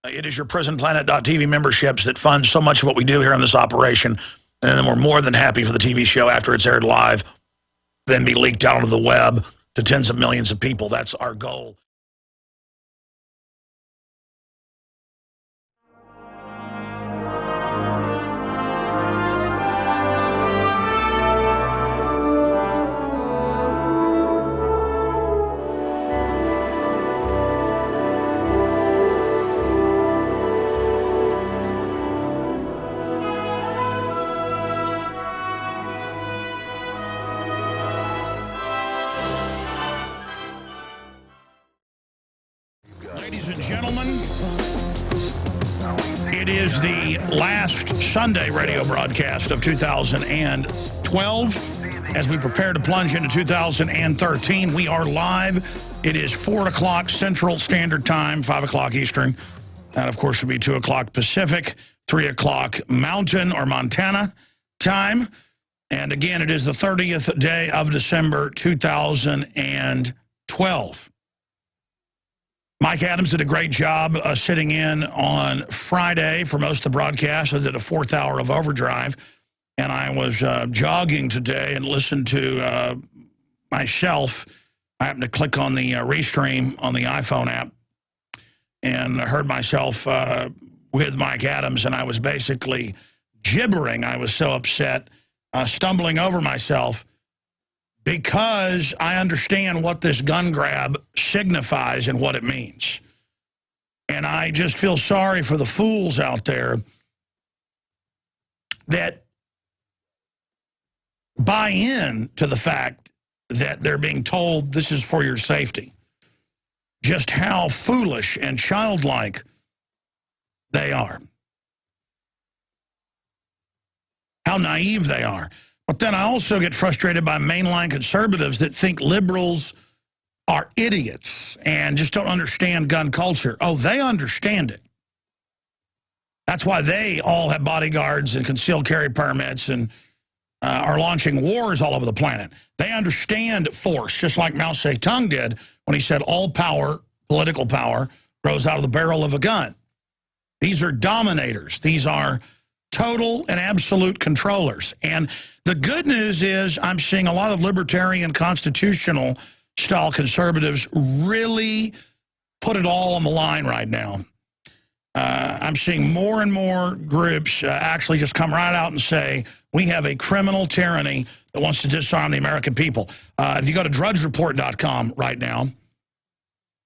It is your prisonplanet.tv memberships that fund so much of what we do here in this operation. And then we're more than happy for the TV show after it's aired live, then be leaked out onto the web to tens of millions of people. That's our goal. Ladies and gentlemen, it is the last Sunday radio broadcast of 2012. As we prepare to plunge into 2013, we are live. It is 4 o'clock Central Standard Time, 5 o'clock Eastern. That, of course, would be 2 o'clock Pacific, 3 o'clock Mountain or Montana time. And again, it is the 30th day of December, 2012. Mike Adams did a great job sitting in on Friday for most of the broadcast. I did a 4th hour of overdrive, and I was jogging today and listened to myself. I happened to click on the Restream on the iPhone app and heard myself with Mike Adams, and I was basically gibbering. I was so upset, stumbling over myself, because I understand what this gun grab signifies and what it means. And I just feel sorry for the fools out there that buy in to the fact that they're being told this is for your safety. Just how foolish and childlike they are. How naive they are. But then I also get frustrated by mainline conservatives that think liberals are idiots and just don't understand gun culture. Oh, they understand it. That's why they all have bodyguards and concealed carry permits and are launching wars all over the planet. They understand force, just like Mao Zedong did when he said all power, political power, grows out of the barrel of a gun. These are dominators. These are total and absolute controllers. And the good news is I'm seeing a lot of libertarian constitutional style conservatives really put it all on the line right now. I'm seeing more and more groups actually just come right out and say, we have a criminal tyranny that wants to disarm the American people. If you go to drudgereport.com right now,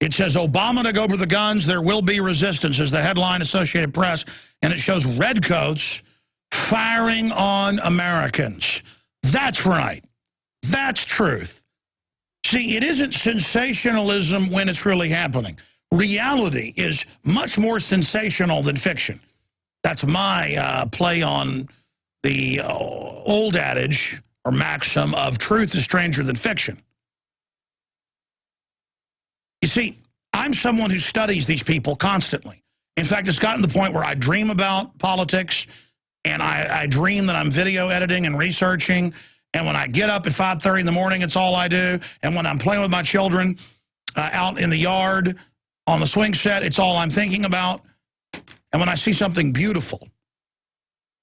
it says, Obama took over the guns, there will be resistance, is the headline, Associated Press, and it shows redcoats firing on Americans. That's right. That's truth. See, it isn't sensationalism when it's really happening. Reality is much more sensational than fiction. That's my play on the old adage or maxim of truth is stranger than fiction. You see, I'm someone who studies these people constantly. In fact, it's gotten to the point where I dream about politics, and I dream that I'm video editing and researching, and when I get up at 5:30 in the morning, it's all I do, and when I'm playing with my children out in the yard on the swing set, it's all I'm thinking about. And when I see something beautiful,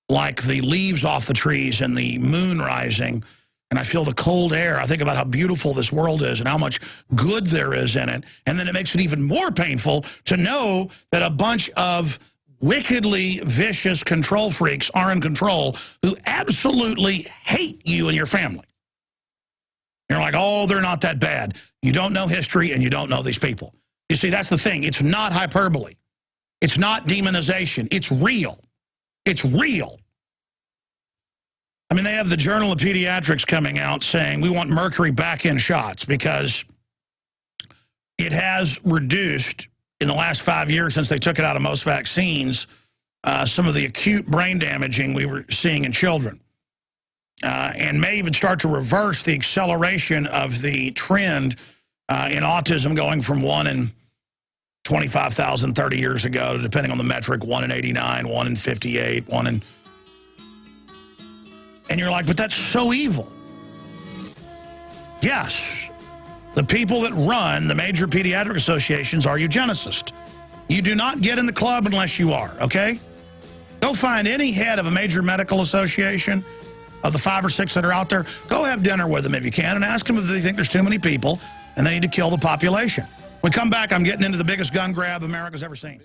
like the leaves off the trees and the moon rising, and I feel the cold air, I think about how beautiful this world is and how much good there is in it. And then it makes it even more painful to know that a bunch of wickedly vicious control freaks are in control who absolutely hate you and your family. You're like, oh, they're not that bad. You don't know history and you don't know these people. You see, that's the thing. It's not hyperbole. It's not demonization. It's real. It's real. I mean, they have the Journal of Pediatrics coming out saying we want mercury back in shots because it has reduced, in the last 5 years since they took it out of most vaccines, some of the acute brain damaging we were seeing in children. And may even start to reverse the acceleration of the trend in autism going from 1 in 25,000 30 years ago, depending on the metric, 1 in 89, 1 in 58, 1 in... And you're like, but that's so evil. Yes, the people that run the major pediatric associations are eugenicists. You do not get in the club unless you are, okay? Go find any head of a major medical association of the 5 or 6 that are out there. Go have dinner with them if you can and ask them if they think there's too many people and they need to kill the population. When we come back, I'm getting into the biggest gun grab America's ever seen.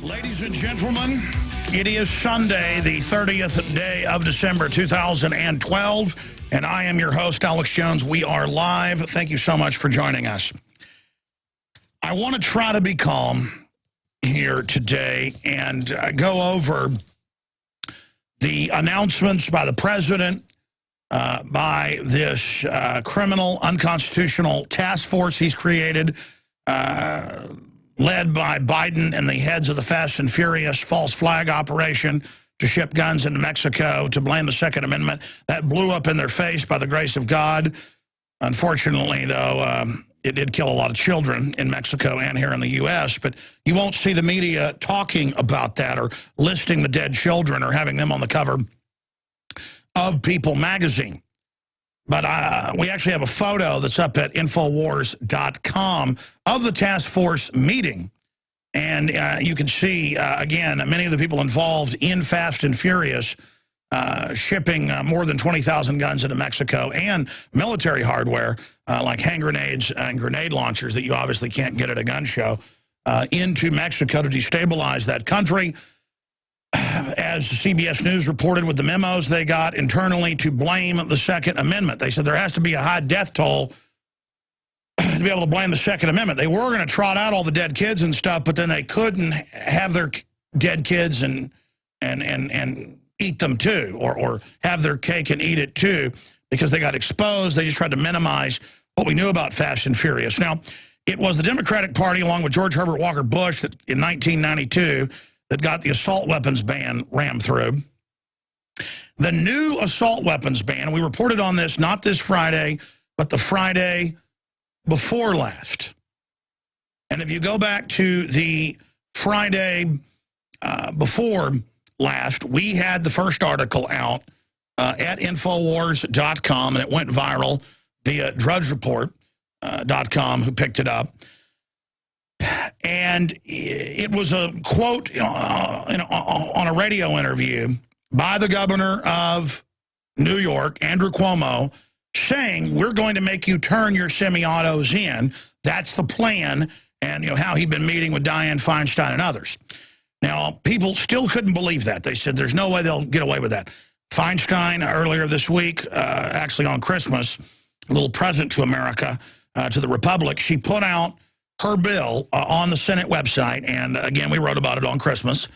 Ladies and gentlemen, it is Sunday, the 30th day of December 2012, and I am your host, Alex Jones. We are live. Thank you so much for joining us. I want to try to be calm here today and go over the announcements by the president, by this criminal, unconstitutional task force he's created, led by Biden and the heads of the Fast and Furious false flag operation to ship guns into Mexico to blame the Second Amendment. That blew up in their face by the grace of God. Unfortunately, though, it did kill a lot of children in Mexico and here in the U.S., but you won't see the media talking about that or listing the dead children or having them on the cover of People magazine. But we actually have a photo that's up at Infowars.com of the task force meeting. And you can see, again, many of the people involved in Fast and Furious shipping more than 20,000 guns into Mexico and military hardware like hand grenades and grenade launchers that you obviously can't get at a gun show into Mexico to destabilize that country. As CBS News reported with the memos they got internally to blame the Second Amendment. They said there has to be a high death toll to be able to blame the Second Amendment. They were going to trot out all the dead kids and stuff, but then they couldn't have their dead kids and eat them too, or have their cake and eat it too, because they got exposed. They just tried to minimize what we knew about Fast and Furious. Now, it was the Democratic Party, along with George Herbert Walker Bush, that in 1992, that got the assault weapons ban rammed through. The new assault weapons ban, we reported on this not this Friday, but the Friday before last. And if you go back to the Friday before last, we had the first article out at Infowars.com, and it went viral via DrudgeReport.com, who picked it up. And it was a quote on a radio interview by the governor of New York, Andrew Cuomo, saying, we're going to make you turn your semi-autos in. That's the plan, and how he'd been meeting with Dianne Feinstein and others. Now, people still couldn't believe that. They said, there's no way they'll get away with that. Feinstein, earlier this week, actually on Christmas, a little present to America, to the Republic, she put out her bill on the Senate website, and again, we wrote about it on Christmas,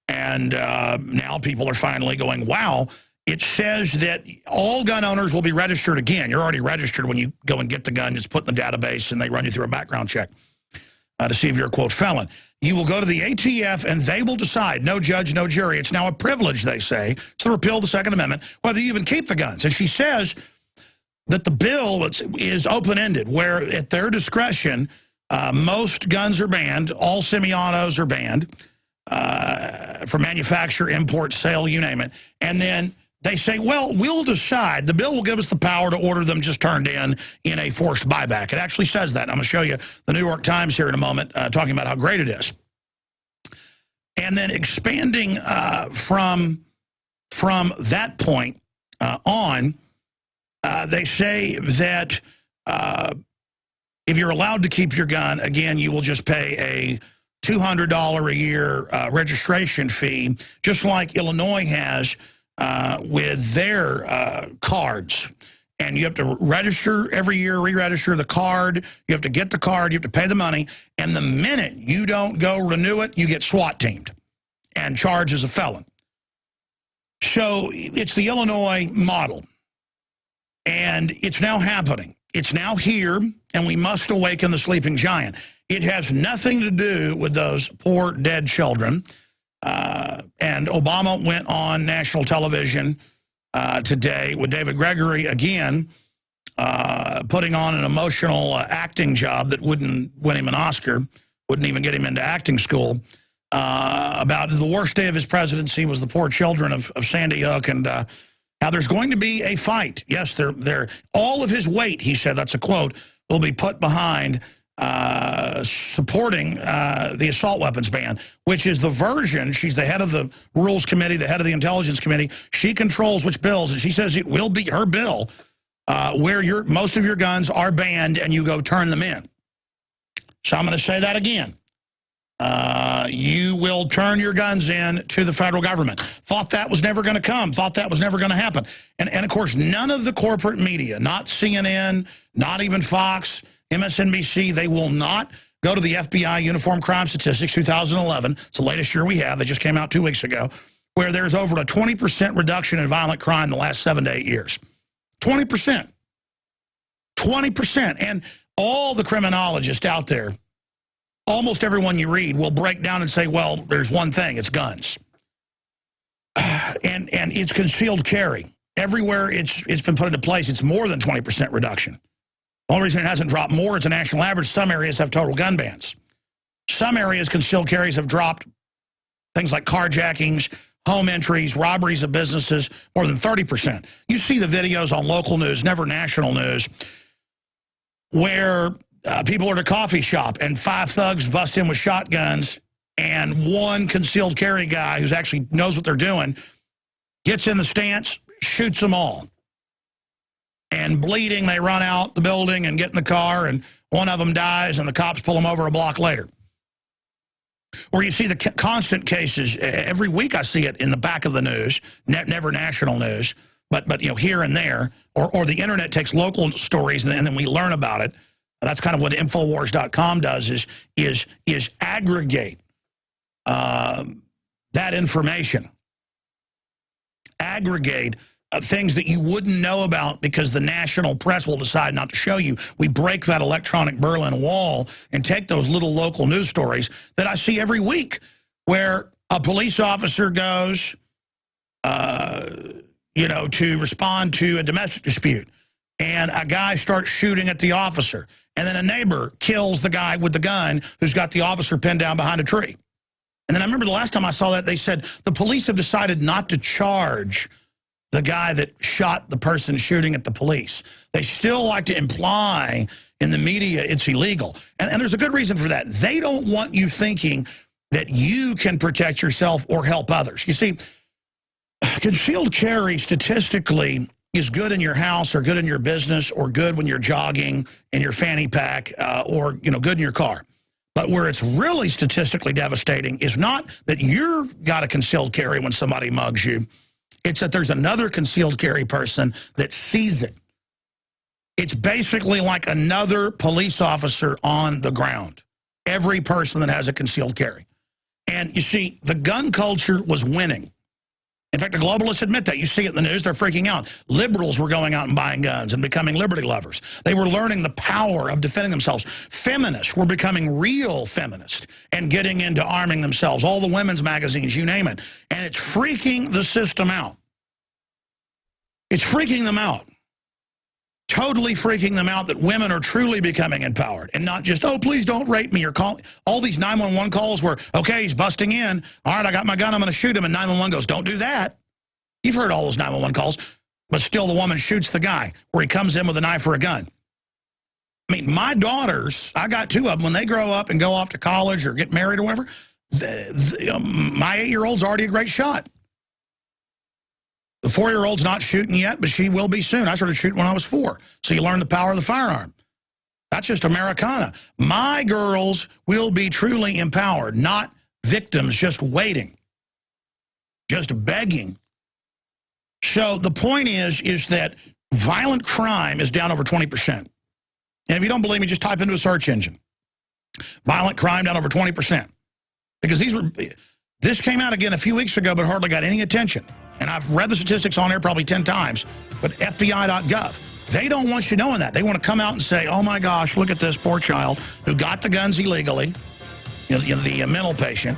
and now people are finally going, wow, it says that all gun owners will be registered again. You're already registered when you go and get the gun. It's put in the database, and they run you through a background check to see if you're a, quote, felon. You will go to the ATF, and they will decide, no judge, no jury. It's now a privilege, they say, to repeal the Second Amendment, whether you even keep the guns. And she says that the bill is open-ended, where at their discretion, most guns are banned. All semi-autos are banned for manufacture, import, sale, you name it. And then they say, well, we'll decide. The bill will give us the power to order them just turned in a forced buyback. It actually says that. I'm going to show you the New York Times here in a moment talking about how great it is. And then expanding from that point on, they say that if you're allowed to keep your gun, again, you will just pay a $200 a year registration fee, just like Illinois has with their cards. And you have to register every year, re-register the card. You have to get the card. You have to pay the money. And the minute you don't go renew it, you get SWAT teamed and charged as a felon. So it's the Illinois model. And it's now happening. It's now here, and we must awaken the sleeping giant. It has nothing to do with those poor dead children. And Obama went on national television today with David Gregory again, putting on an emotional acting job that wouldn't win him an Oscar, wouldn't even get him into acting school, about the worst day of his presidency was the poor children of Sandy Hook, and how there's going to be a fight. Yes, they're all of his weight, he said, that's a quote, will be put behind supporting the assault weapons ban, which is the version. She's the head of the Rules Committee, the head of the Intelligence Committee. She controls which bills, and she says it will be her bill where most of your guns are banned and you go turn them in. So I'm going to say that again. You will turn your guns in to the federal government. Thought that was never going to come. Thought that was never going to happen. And of course, none of the corporate media, not CNN, not even Fox, MSNBC, they will not go to the FBI Uniform Crime Statistics 2011. It's the latest year we have. They just came out 2 weeks ago, where there's over a 20% reduction in violent crime in the last 7 to 8 years. 20%. 20%. And all the criminologists out there, almost everyone you read will break down and say, well, there's one thing, it's guns. And it's concealed carry. Everywhere it's been put into place, it's more than 20% reduction. The only reason it hasn't dropped more, it's a national average. Some areas have total gun bans. Some areas, concealed carries have dropped. Things like carjackings, home entries, robberies of businesses, more than 30%. You see the videos on local news, never national news, where people are at a coffee shop and 5 thugs bust in with shotguns, and one concealed carry guy who's actually knows what they're doing gets in the stance, shoots them all. And bleeding, they run out the building and get in the car, and one of them dies, and the cops pull them over a block later. Or you see the constant cases. Every week I see it in the back of the news, never national news, but you know, here and there. Or the internet takes local stories, and then we learn about it. That's kind of what Infowars.com does, is aggregate that information. Aggregate things that you wouldn't know about because the national press will decide not to show you. We break that electronic Berlin Wall and take those little local news stories that I see every week, where a police officer goes, you know, to respond to a domestic dispute, and a guy starts shooting at the officer, and then a neighbor kills the guy with the gun who's got the officer pinned down behind a tree. And then I remember the last time I saw that, they said the police have decided not to charge the guy that shot the person shooting at the police. They still like to imply in the media it's illegal. And there's a good reason for that. They don't want you thinking that you can protect yourself or help others. You see, concealed carry statistically is good in your house or good in your business or good when you're jogging in your fanny pack or, you know, good in your car. But where it's really statistically devastating is not that you've got a concealed carry when somebody mugs you. It's that there's another concealed carry person that sees it. It's basically like another police officer on the ground. Every person that has a concealed carry. And you see, the gun culture was winning. In fact, the globalists admit that. You see it in the news, they're freaking out. Liberals were going out and buying guns and becoming liberty lovers. They were learning the power of defending themselves. Feminists were becoming real feminists and getting into arming themselves. All the women's magazines, you name it. And it's freaking the system out. It's freaking them out. Totally freaking them out that women are truly becoming empowered and not just, oh, please don't rape me, or call all these 911 calls where, okay, he's busting in. All right, I got my gun, I'm going to shoot him. And 911 goes, don't do that. You've heard all those 911 calls, but still the woman shoots the guy where he comes in with a knife or a gun. I mean, my daughters, I got 2 of them, when they grow up and go off to college or get married or whatever, my 8-year-old's already a great shot. The 4-year-old's not shooting yet, but she will be soon. I started shooting when I was 4. So you learn the power of the firearm. That's just Americana. My girls will be truly empowered, not victims just waiting, just begging. So the point is that violent crime is down over 20%. And if you don't believe me, just type into a search engine. Violent crime down over 20%. Because this came out again a few weeks ago, but hardly got any attention. And I've read the statistics on there probably 10 times, but FBI.gov, they don't want you knowing that. They want to come out and say, oh my gosh, look at this poor child who got the guns illegally, the mental patient,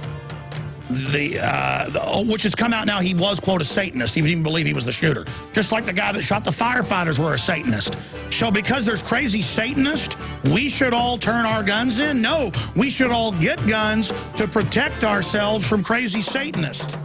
which has come out now he was, quote, a Satanist. He didn't even believe he was the shooter. Just like the guy that shot the firefighters were a Satanist. So because there's crazy Satanists, we should all turn our guns in? No, we should all get guns to protect ourselves from crazy Satanists.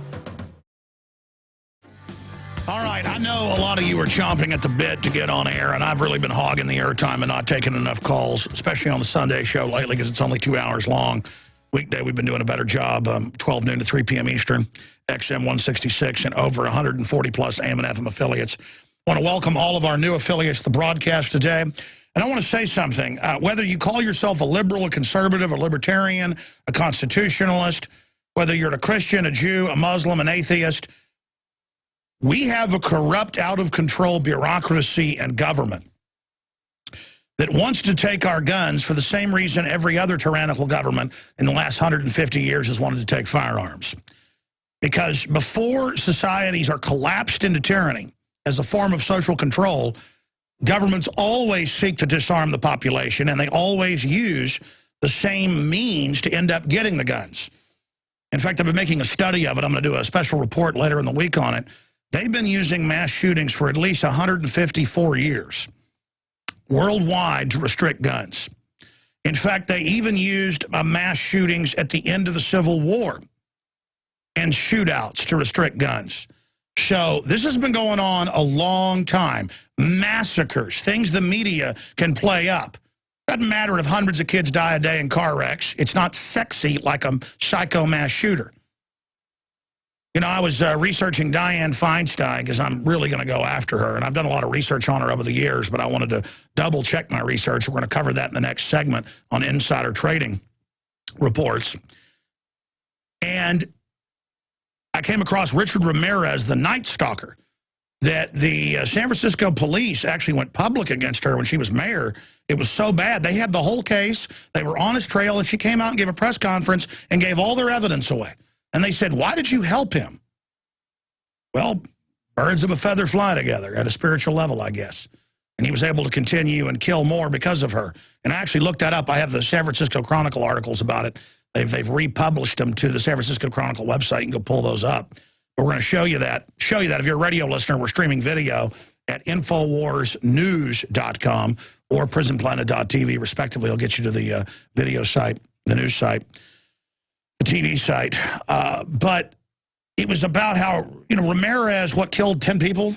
All right, I know know a lot of you are chomping at the bit to get on air, and I've really been hogging the airtime and not taking enough calls, especially on the Sunday show lately because it's only 2 hours long. Weekday, we've been doing a better job, 12 noon to 3 p.m. Eastern, XM 166, and over 140-plus AM and FM affiliates. I want to welcome all of our new affiliates to the broadcast today. And I want to say something. Whether you call yourself a liberal, a conservative, a libertarian, a constitutionalist, whether you're a Christian, a Jew, a Muslim, an atheist, we have a corrupt, out-of-control bureaucracy and government that wants to take our guns for the same reason every other tyrannical government in the last 150 years has wanted to take firearms. Because before societies are collapsed into tyranny as a form of social control, governments always seek to disarm the population, and they always use the same means to end up getting the guns. In fact, I've been making a study of it. I'm going to do a special report later in the week on it. They've been using mass shootings for at least 154 years worldwide to restrict guns. In fact, they even used mass shootings at the end of the Civil War and shootouts to restrict guns. So this has been going on a long time. Massacres, things the media can play up. Doesn't matter if hundreds of kids die a day in car wrecks. It's not sexy like a psycho mass shooter. You know, I was researching Dianne Feinstein because I'm really going to go after her. And I've done a lot of research on her over the years, but I wanted to double-check my research. We're going to cover that in the next segment on insider trading reports. And I came across Richard Ramirez, the Night Stalker, that the San Francisco police actually went public against her when she was mayor. It was so bad. They had the whole case. They were on his trail, and she came out and gave a press conference and gave all their evidence away. And they said, why did you help him? Well, birds of a feather fly together at a spiritual level, I guess. And he was able to continue and kill more because of her. And I actually looked that up. I have the San Francisco Chronicle articles about it. They've republished them to the San Francisco Chronicle website. You can go pull those up. But we're going to show you that. If you're a radio listener, we're streaming video at InfoWarsNews.com or PrisonPlanet.tv, respectively. It'll get you to the video site, the news site, the TV site. But it was about how, you know, Ramirez, what killed 10 people?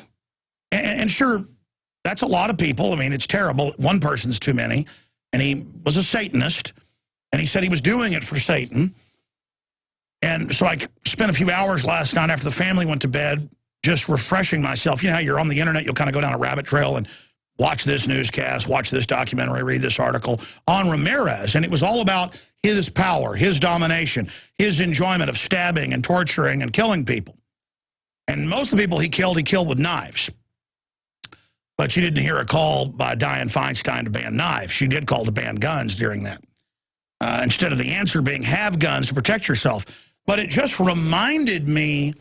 And sure, that's a lot of people. I mean, it's terrible. One person's too many. And he was a Satanist. And he said he was doing it for Satan. And so I spent a few hours last night after the family went to bed just refreshing myself. You know how you're on the internet, you'll kind of go down a rabbit trail and watch this newscast, watch this documentary, read this article on Ramirez. And it was all about his power, his domination, his enjoyment of stabbing and torturing and killing people. And most of the people he killed with knives. But you didn't hear a call by Dianne Feinstein to ban knives. She did call to ban guns during that. Instead of the answer being have guns to protect yourself. But it just reminded me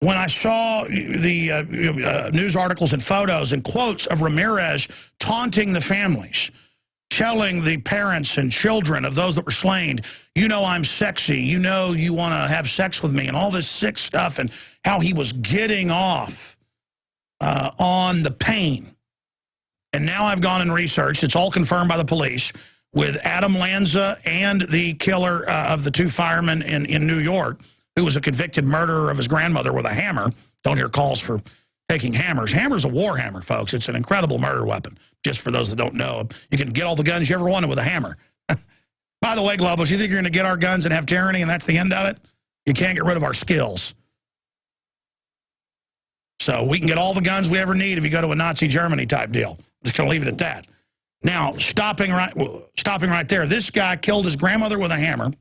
when I saw the news articles and photos and quotes of Ramirez taunting the families, telling the parents and children of those that were slain, you know I'm sexy, you know you want to have sex with me, and all this sick stuff, and how he was getting off on the pain. And now I've gone and researched, it's all confirmed by the police, with Adam Lanza and the killer of the 2 firemen in New York, who was a convicted murderer of his grandmother with a hammer. Don't hear calls for taking hammers. Hammer's a war hammer, folks. It's an incredible murder weapon, just for those that don't know. You can get all the guns you ever wanted with a hammer. By the way, globalists, you think you're going to get our guns and have tyranny and that's the end of it? You can't get rid of our skills. So we can get all the guns we ever need if you go to a Nazi Germany type deal. I'm just going to leave it at that. Now, stopping right there, this guy killed his grandmother with a hammer,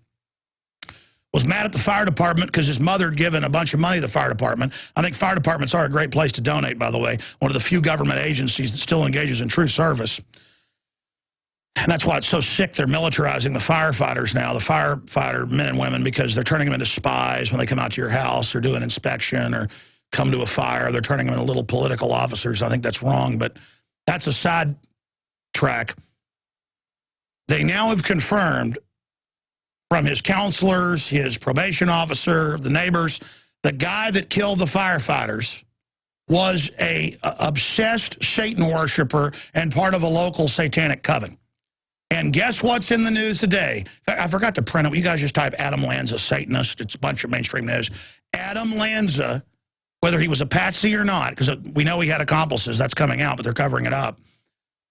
was mad at the fire department because his mother had given a bunch of money to the fire department. I think fire departments are a great place to donate, by the way, one of the few government agencies that still engages in true service. And that's why it's so sick they're militarizing the firefighters now, the firefighter men and women, because they're turning them into spies when they come out to your house or do an inspection or come to a fire. They're turning them into little political officers. I think that's wrong, but that's a side track. They now have confirmed from his counselors, his probation officer, the neighbors, the guy that killed the firefighters was a obsessed Satan worshiper and part of a local satanic coven. And guess what's in the news today? In fact, I forgot to print it. You guys just type Adam Lanza Satanist. It's a bunch of mainstream news. Adam Lanza whether he was a patsy or not, because we know he had accomplices. That's coming out, but they're covering it up.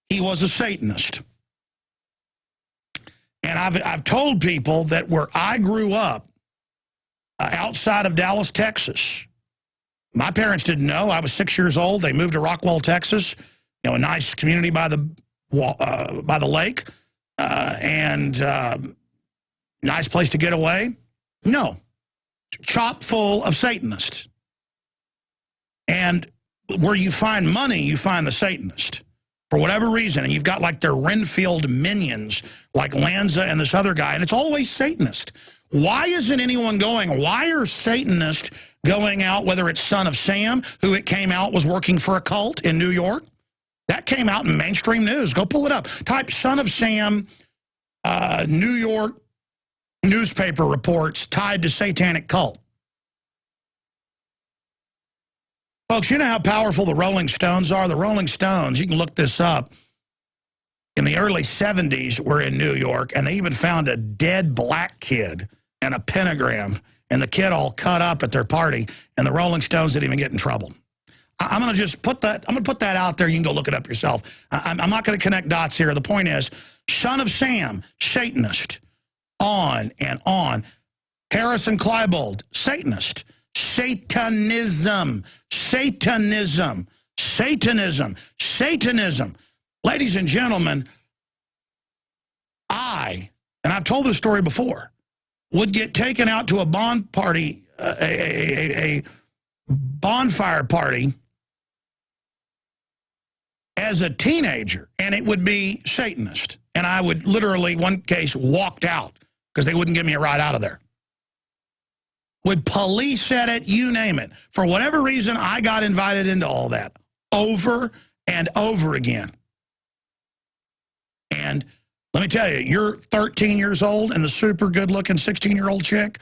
He was a Satanist. And I've told people that where I grew up, outside of Dallas, Texas, my parents didn't know. I was 6 years old. They moved to Rockwall, Texas, a nice community by the lake, and nice place to get away. No, chock full of Satanists. And where you find money, you find the Satanist. For whatever reason, and you've got like their Renfield minions, like Lanza and this other guy, and it's always Satanist. Why isn't anyone going? Why are Satanists going out, whether it's Son of Sam, who it came out was working for a cult in New York? That came out in mainstream news. Go pull it up. Type Son of Sam, New York newspaper reports tied to satanic cult. Folks, you know how powerful the Rolling Stones are? The Rolling Stones, you can look this up, in the early 70s were in New York, and they even found a dead black kid and a pentagram, and the kid all cut up at their party, and the Rolling Stones didn't even get in trouble. I'm going to just put that, I'm going to put that out there. You can go look it up yourself. I'm not going to connect dots here. The point is, Son of Sam, Satanist, on and on. Harrison Klebold, Satanist. Satanism, Satanism, Satanism, Satanism. Ladies and gentlemen, and I've told this story before, would get taken out to a bond party, a bonfire party as a teenager, and it would be Satanist. And I would literally, one case, walked out because they wouldn't give me a ride out of there. Would police at it, you name it. For whatever reason, I got invited into all that over and over again. And let me tell you, you're 13 years old and the super good-looking 16-year-old chick,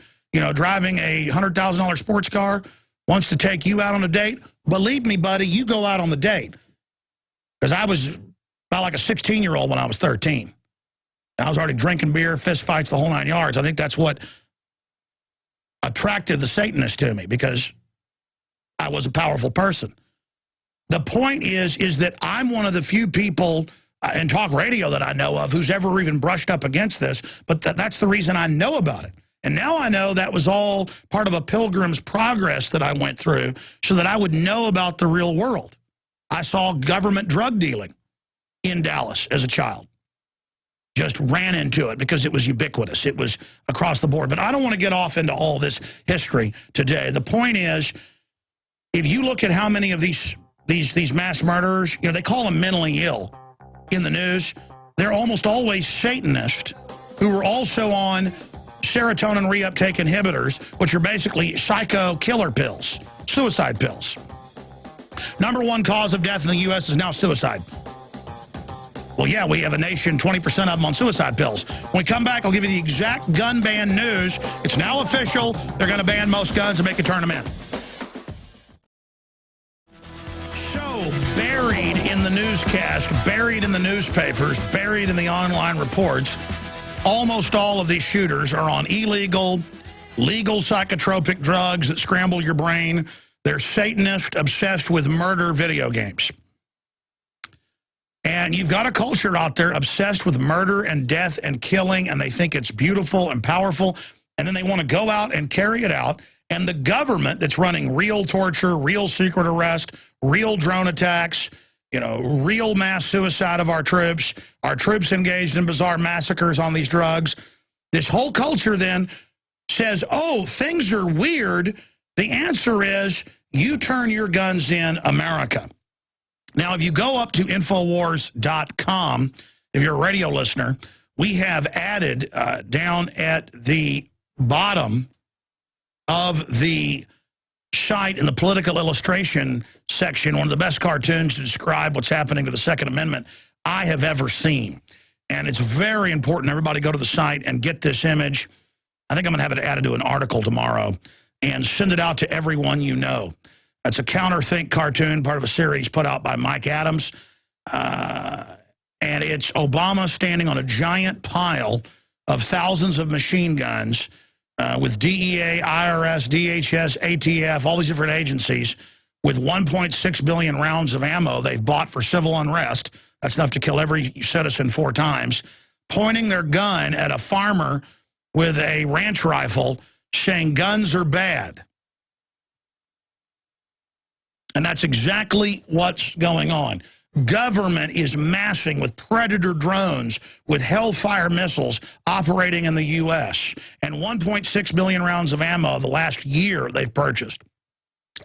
driving a $100,000 sports car, wants to take you out on a date. Believe me, buddy, you go out on the date. Because I was about like a 16-year-old when I was 13. I was already drinking beer, fist fights, the whole 9 yards. I think that's what attracted the Satanists to me, because I was a powerful person. The point is that I'm one of the few people in talk radio that I know of who's ever even brushed up against this, but that's the reason I know about it. And now I know that was all part of a pilgrim's progress that I went through so that I would know about the real world. I saw government drug dealing in Dallas as a child. Just ran into it because it was ubiquitous. It was across the board. But I don't want to get off into all this history today. The point is, if you look at how many of these mass murderers, they call them mentally ill in the news, they're almost always Satanists who were also on serotonin reuptake inhibitors, which are basically psycho killer pills, suicide pills. #1 cause of death in the U.S. is now suicide. Well, yeah, we have a nation, 20% of them on suicide pills. When we come back, I'll give you the exact gun ban news. It's now official. They're going to ban most guns and make you turn them in. So, buried in the newscast, buried in the newspapers, buried in the online reports, almost all of these shooters are on legal psychotropic drugs that scramble your brain. They're Satanist, obsessed with murder video games. And you've got a culture out there obsessed with murder and death and killing, and they think it's beautiful and powerful, and then they want to go out and carry it out. And the government that's running real torture, real secret arrest, real drone attacks, real mass suicide of our troops engaged in bizarre massacres on these drugs. This whole culture then says, oh, things are weird. The answer is you turn your guns in, America. Now, if you go up to Infowars.com, if you're a radio listener, we have added down at the bottom of the site in the political illustration section, one of the best cartoons to describe what's happening to the Second Amendment I have ever seen. And it's very important. Everybody go to the site and get this image. I think I'm going to have it added to an article tomorrow and send it out to everyone you know. It's a counterthink cartoon, part of a series put out by Mike Adams. And it's Obama standing on a giant pile of thousands of machine guns with DEA, IRS, DHS, ATF, all these different agencies, with 1.6 billion rounds of ammo they've bought for civil unrest. That's enough to kill every citizen 4 times. Pointing their gun at a farmer with a ranch rifle, saying guns are bad. And that's exactly what's going on. Government is massing with Predator drones with Hellfire missiles operating in the U.S. and 1.6 billion rounds of ammo the last year they've purchased.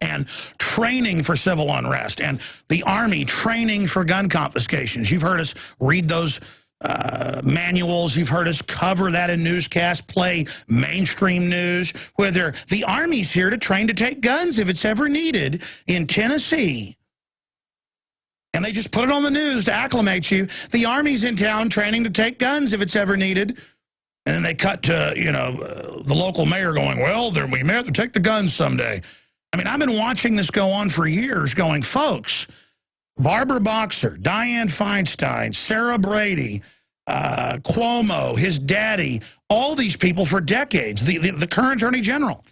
And training for civil unrest. And the Army training for gun confiscations. You've heard us read those manuals. You've heard us cover that in newscasts, play mainstream news, where the Army's here to train to take guns if it's ever needed in Tennessee. And they just put it on the news to acclimate you. The Army's in town training to take guns if it's ever needed. And then they cut to, the local mayor going, well, we may have to take the guns someday. I mean, I've been watching this go on for years going, folks, Barbara Boxer, Dianne Feinstein, Sarah Brady, Cuomo, his daddy, all these people for decades, the current Attorney General,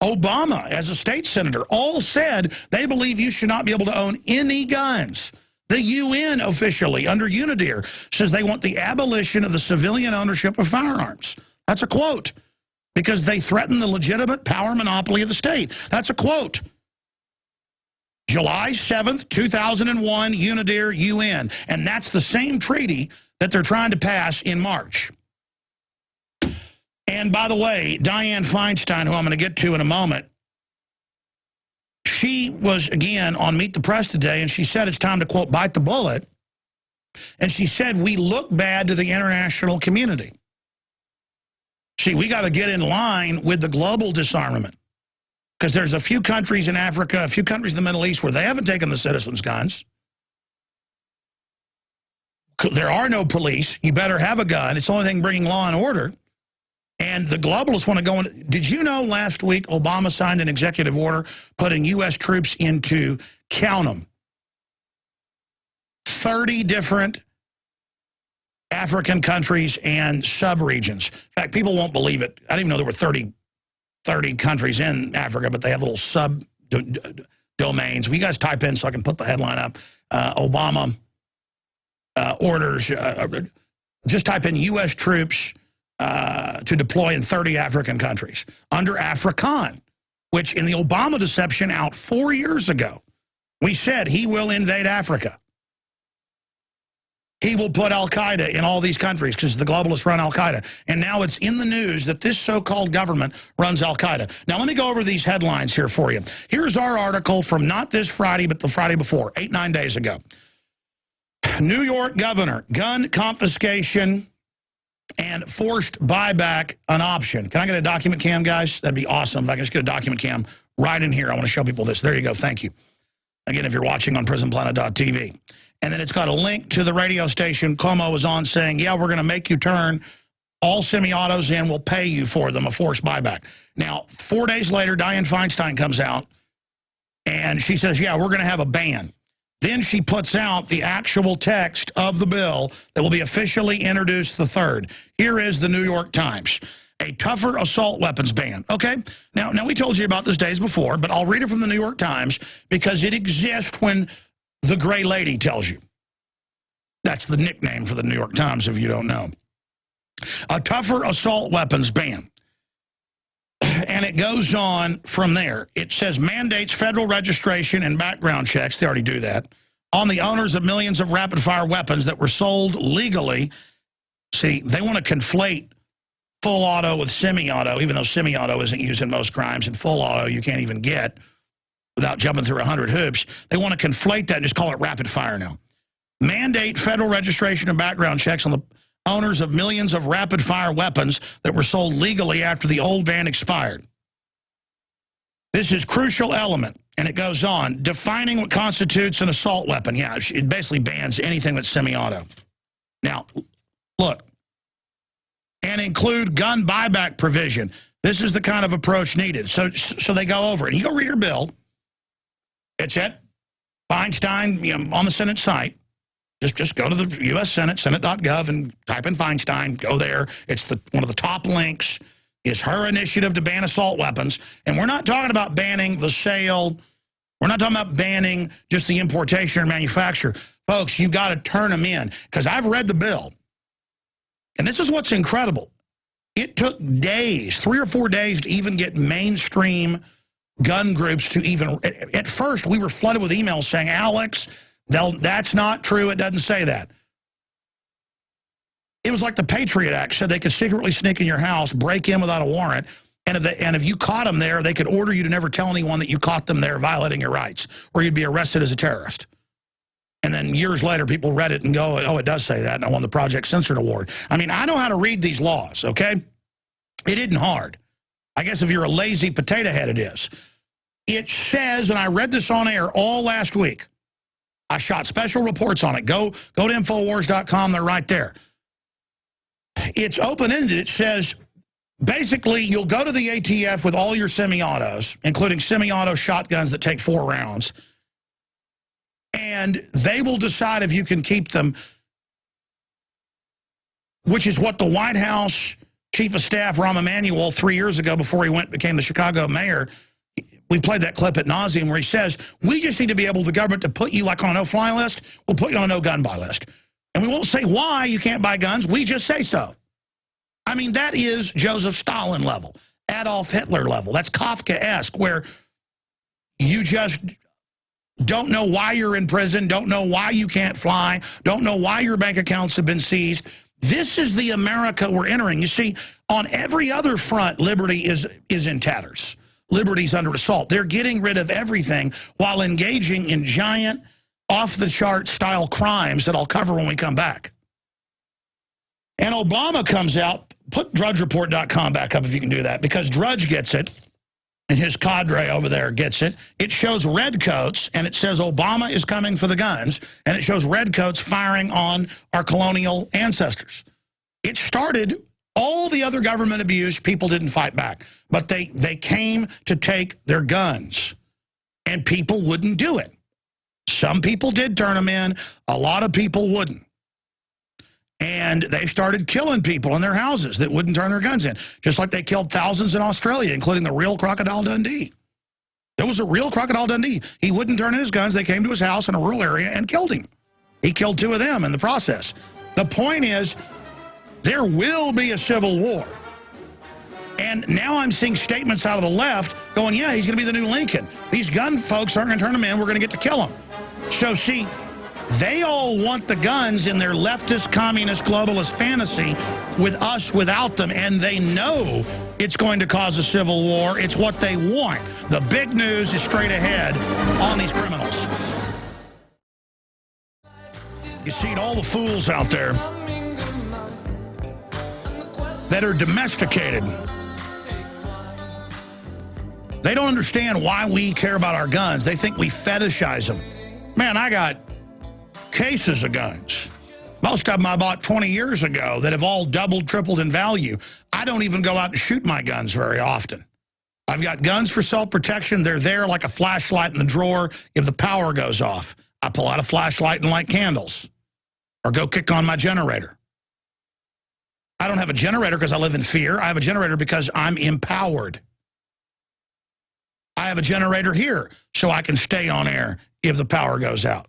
Obama as a state senator, all said they believe you should not be able to own any guns. The UN officially, under UNIDIR, says they want the abolition of the civilian ownership of firearms. That's a quote. Because they threaten the legitimate power monopoly of the state. That's a quote. July 7th, 2001, UNIDIR, UN. And that's the same treaty that they're trying to pass in March. And by the way, Dianne Feinstein, who I'm going to get to in a moment, she was, again, on Meet the Press today, and she said it's time to, quote, bite the bullet. And she said, we look bad to the international community. See, we got to get in line with the global disarmament. Because there's a few countries in Africa, a few countries in the Middle East where they haven't taken the citizens' guns. There are no police. You better have a gun. It's the only thing bringing law and order. And the globalists want to go in. Did you know last week Obama signed an executive order putting U.S. troops into, count them, 30 different African countries and sub-regions. In fact, people won't believe it. I didn't even know there were 30 countries in Africa, but they have little sub-domains. Will you guys type in so I can put the headline up? Obama orders, just type in U.S. troops to deploy in 30 African countries under Afrikaan, which in the Obama deception out 4 years ago, we said he will invade Africa. He will put al-Qaeda in all these countries because the globalists run al-Qaeda. And now it's in the news that this so-called government runs al-Qaeda. Now, let me go over these headlines here for you. Here's our article from not this Friday, but the Friday before, 8-9 days ago. New York governor, gun confiscation and forced buyback an option. Can I get a document cam, guys? That'd be awesome if I can just get a document cam right in here. I want to show people this. There you go. Thank you. Again, if you're watching on prisonplanet.tv. And then it's got a link to the radio station Cuomo was on saying, yeah, we're going to make you turn all semi-autos in. We'll pay you for them, a forced buyback. Now, 4 days later, Dianne Feinstein comes out, and she says, yeah, we're going to have a ban. Then she puts out the actual text of the bill that will be officially introduced the 3rd. Here is the New York Times. A tougher assault weapons ban. Okay, now we told you about this days before, but I'll read it from the New York Times because it exists when the Gray Lady tells you. That's the nickname for the New York Times if you don't know. A tougher assault weapons ban. And it goes on from there. It says mandates federal registration and background checks. They already do that. On the owners of millions of rapid-fire weapons that were sold legally. See, they want to conflate full auto with semi-auto, even though semi-auto isn't used in most crimes, and full auto you can't even get without jumping through 100 hoops. They want to conflate that and just call it rapid-fire now. Mandate federal registration and background checks on the owners of millions of rapid-fire weapons that were sold legally after the old ban expired. This is crucial element, and it goes on, defining what constitutes an assault weapon. Yeah, it basically bans anything that's semi-auto. Now, look, and include gun buyback provision. This is the kind of approach needed. So they go over it. And you go read her bill. It's at Feinstein, on the Senate site. Just go to the U.S. Senate, senate.gov, and type in Feinstein. Go there. It's one of the top links is her initiative to ban assault weapons. And we're not talking about banning the sale. We're not talking about banning just the importation or manufacture. Folks, you got to turn them in. Because I've read the bill. And this is what's incredible. It took days, 3 or 4 days, to even get mainstream gun groups to even... At first, we were flooded with emails saying, Alex, that's not true. It doesn't say that. It was like the Patriot Act said they could secretly sneak in your house, break in without a warrant, and if you caught them there, they could order you to never tell anyone that you caught them there violating your rights, or you'd be arrested as a terrorist. And then years later, people read it and go, oh, it does say that, and I won the Project Censored Award. I mean, I know how to read these laws, okay? It isn't hard. I guess if you're a lazy potato head, it is. It says, and I read this on air all last week. I shot special reports on it. Go to Infowars.com. They're right there. It's open-ended. It says, basically, you'll go to the ATF with all your semi-autos, including semi-auto shotguns that take 4 rounds, and they will decide if you can keep them, which is what the White House Chief of Staff, Rahm Emanuel, 3 years ago, before he became the Chicago mayor, we played that clip at nauseum where he says, we just need to be able, the government, to put you like on a no-fly list. We'll put you on a no-gun-buy list. And we won't say why you can't buy guns. We just say so. I mean, that is Joseph Stalin level, Adolf Hitler level. That's Kafkaesque, where you just don't know why you're in prison, don't know why you can't fly, don't know why your bank accounts have been seized. This is the America we're entering. You see, on every other front, liberty is in tatters. Liberty's under assault. They're getting rid of everything while engaging in giant, off-the-chart style crimes that I'll cover when we come back. And Obama comes out, put DrudgeReport.com back up if you can do that, because Drudge gets it, and his cadre over there gets it. It shows redcoats, and it says Obama is coming for the guns, and it shows redcoats firing on our colonial ancestors. It started, all the other government abuse, people didn't fight back, but they came to take their guns, and people wouldn't do it. Some people did turn them in. A lot of people wouldn't. And they started killing people in their houses that wouldn't turn their guns in, just like they killed thousands in Australia, including the real Crocodile Dundee. There was a real Crocodile Dundee. He wouldn't turn in his guns. They came to his house in a rural area and killed him. He killed 2 of them in the process. The point is, there will be a civil war. And now I'm seeing statements out of the left going, yeah, he's going to be the new Lincoln. These gun folks aren't going to turn them in. We're going to get to kill them. So, see, they all want the guns in their leftist, communist, globalist fantasy with us without them, and they know it's going to cause a civil war. It's what they want. The big news is straight ahead on these criminals. You see all the fools out there that are domesticated. They don't understand why we care about our guns. They think we fetishize them. Man, I got cases of guns. Most of them I bought 20 years ago that have all doubled, tripled in value. I don't even go out and shoot my guns very often. I've got guns for self-protection. They're there like a flashlight in the drawer. If the power goes off, I pull out a flashlight and light candles or go kick on my generator. I don't have a generator because I live in fear. I have a generator because I'm empowered. I have a generator here so I can stay on air if the power goes out.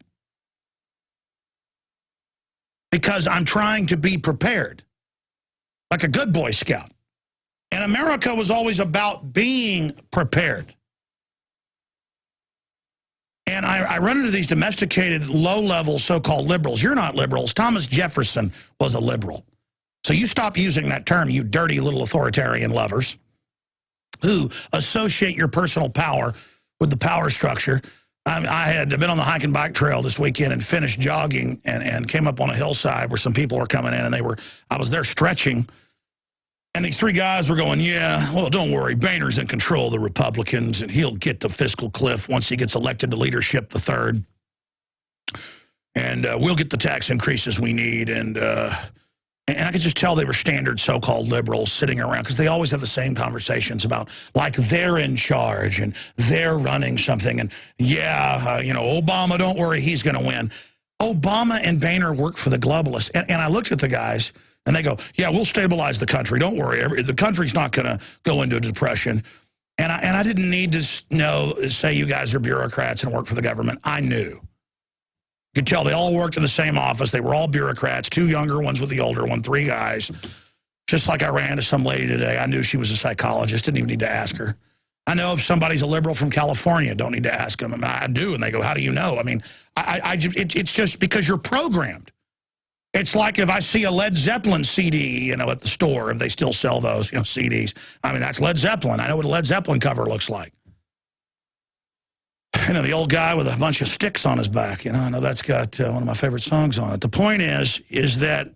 Because I'm trying to be prepared, like a good Boy Scout. And America was always about being prepared. And I run into these domesticated, low-level so-called liberals. You're not liberals. Thomas Jefferson was a liberal. So you stop using that term, you dirty little authoritarian lovers who associate your personal power with the power structure. I had been on the hike and bike trail this weekend and finished jogging and came up on a hillside where some people were coming in, and I was there stretching, and these 3 guys were going, yeah, well, don't worry, Boehner's in control of the Republicans, and he'll get the fiscal cliff once he gets elected to leadership the 3rd, and we'll get the tax increases we need, and I could just tell they were standard so-called liberals sitting around, because they always have the same conversations about, like, they're in charge and they're running something. And, yeah, you know, Obama, don't worry, he's going to win. Obama and Boehner work for the globalists. And I looked at the guys, And they go, yeah, we'll stabilize the country. Don't worry. The country's not going to go into a depression. And I didn't need to say you guys are bureaucrats and work for the government. I knew. You could tell they all worked in the same office. They were all bureaucrats, 2 younger ones with the older one, 3 guys. Just like I ran to some lady today. I knew she was a psychologist. Didn't even need to ask her. I know if somebody's a liberal from California, don't need to ask them. I mean, I do, and they go, how do you know? I mean, it's just because you're programmed. It's like if I see a Led Zeppelin CD, at the store, if they still sell those, CDs. I mean, that's Led Zeppelin. I know what a Led Zeppelin cover looks like. The old guy with a bunch of sticks on his back. I know that's got one of my favorite songs on it. The point is that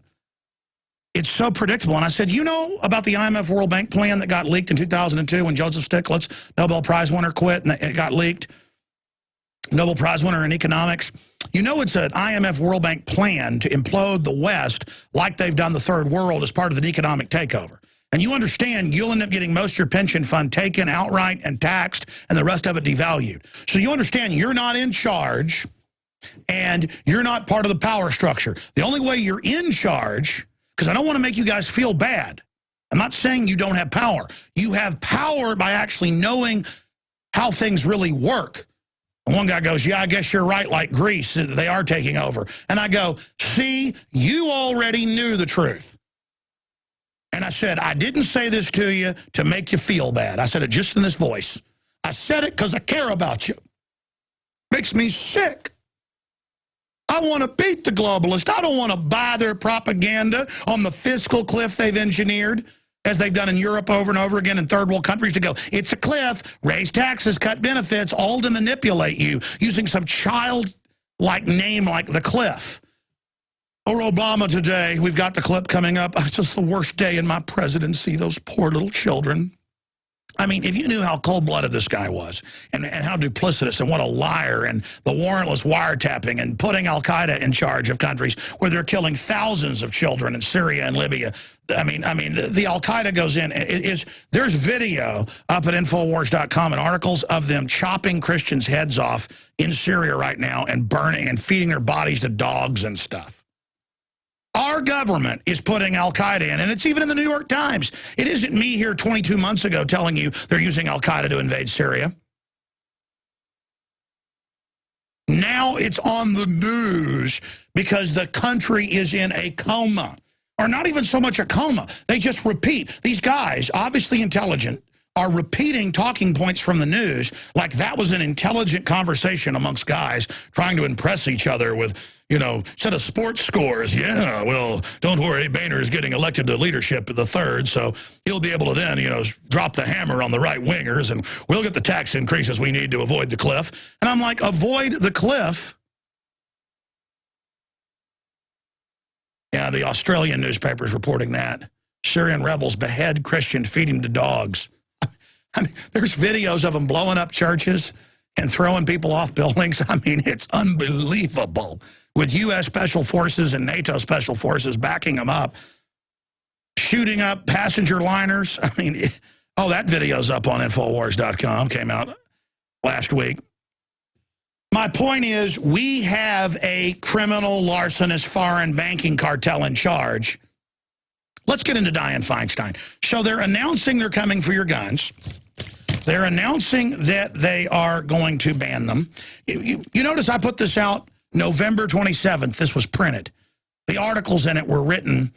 it's so predictable. And I said, you know about the IMF World Bank plan that got leaked in 2002 when Joseph Stiglitz, Nobel Prize winner, quit and it got leaked? Nobel Prize winner in economics. It's an IMF World Bank plan to implode the West like they've done the Third World as part of the economic takeover. And you understand you'll end up getting most of your pension fund taken outright and taxed and the rest of it devalued. So you understand you're not in charge and you're not part of the power structure. The only way you're in charge, because I don't want to make you guys feel bad. I'm not saying you don't have power. You have power by actually knowing how things really work. And one guy goes, yeah, I guess you're right, like Greece, they are taking over. And I go, see, you already knew the truth. And I said, I didn't say this to you to make you feel bad. I said it just in this voice. I said it because I care about you. Makes me sick. I want to beat the globalists. I don't want to buy their propaganda on the fiscal cliff they've engineered, as they've done in Europe over and over again in third world countries, to go, it's a cliff, raise taxes, cut benefits, all to manipulate you, using some child-like name like the cliff. Or Obama today, we've got the clip coming up. It's just the worst day in my presidency, those poor little children. I mean, if you knew how cold-blooded this guy was and how duplicitous and what a liar, and the warrantless wiretapping and putting al-Qaeda in charge of countries where they're killing thousands of children in Syria and Libya. I mean, the al-Qaeda goes in. There's video up at Infowars.com and articles of them chopping Christians' heads off in Syria right now and burning and feeding their bodies to dogs and stuff. Our government is putting al-Qaeda in, and it's even in the New York Times. It isn't me here 22 months ago telling you they're using al-Qaeda to invade Syria. Now it's on the news because the country is in a coma. Or not even so much a coma. They just repeat. These guys, obviously intelligent, are repeating talking points from the news like that was an intelligent conversation amongst guys trying to impress each other with, set of sports scores. Yeah, well, don't worry, Boehner is getting elected to leadership at the 3rd, so he'll be able to then, drop the hammer on the right-wingers, and we'll get the tax increases we need to avoid the cliff. And I'm like, avoid the cliff? Yeah, the Australian newspaper is reporting that. Syrian rebels behead Christian, feed him to dogs. I mean, there's videos of them blowing up churches and throwing people off buildings. I mean, it's unbelievable. With U.S. Special Forces and NATO Special Forces backing them up, shooting up passenger liners. I mean, that video's up on Infowars.com, came out last week. My point is, we have a criminal, larcenous, foreign banking cartel in charge. Let's get into Dianne Feinstein. So they're announcing they're coming for your guns. They're announcing that they are going to ban them. You notice I put this out November 27th. This was printed. The articles in it were written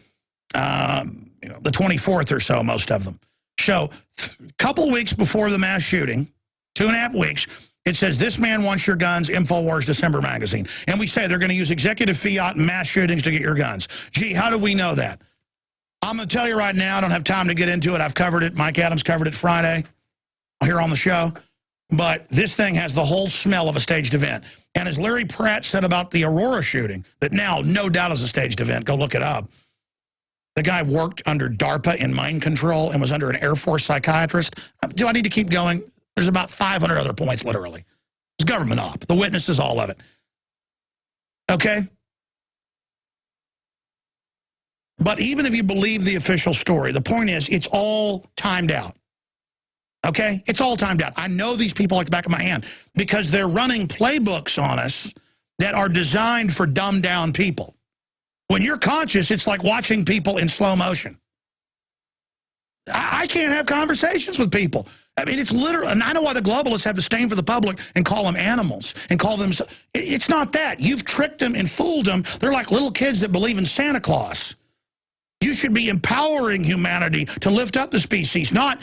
the 24th or so, most of them. So a couple weeks before the mass shooting, 2.5 weeks, it says, this man wants your guns, Infowars December magazine. And we say they're going to use executive fiat and mass shootings to get your guns. Gee, how do we know that? I'm going to tell you right now, I don't have time to get into it. I've covered it. Mike Adams covered it Friday here on the show. But this thing has the whole smell of a staged event. And as Larry Pratt said about the Aurora shooting, that now no doubt is a staged event. Go look it up. The guy worked under DARPA in mind control and was under an Air Force psychiatrist. Do I need to keep going? There's about 500 other points, literally. It's government op. The witnesses, all of it. Okay? But even if you believe the official story, the point is it's all timed out. Okay? It's all timed out. I know these people like the back of my hand because they're running playbooks on us that are designed for dumbed-down people. When you're conscious, it's like watching people in slow motion. I can't have conversations with people. I mean, it's literal, and I know why the globalists have disdain for the public and call them animals and call them, it's not that. You've tricked them and fooled them. They're like little kids that believe in Santa Claus. You should be empowering humanity to lift up the species, not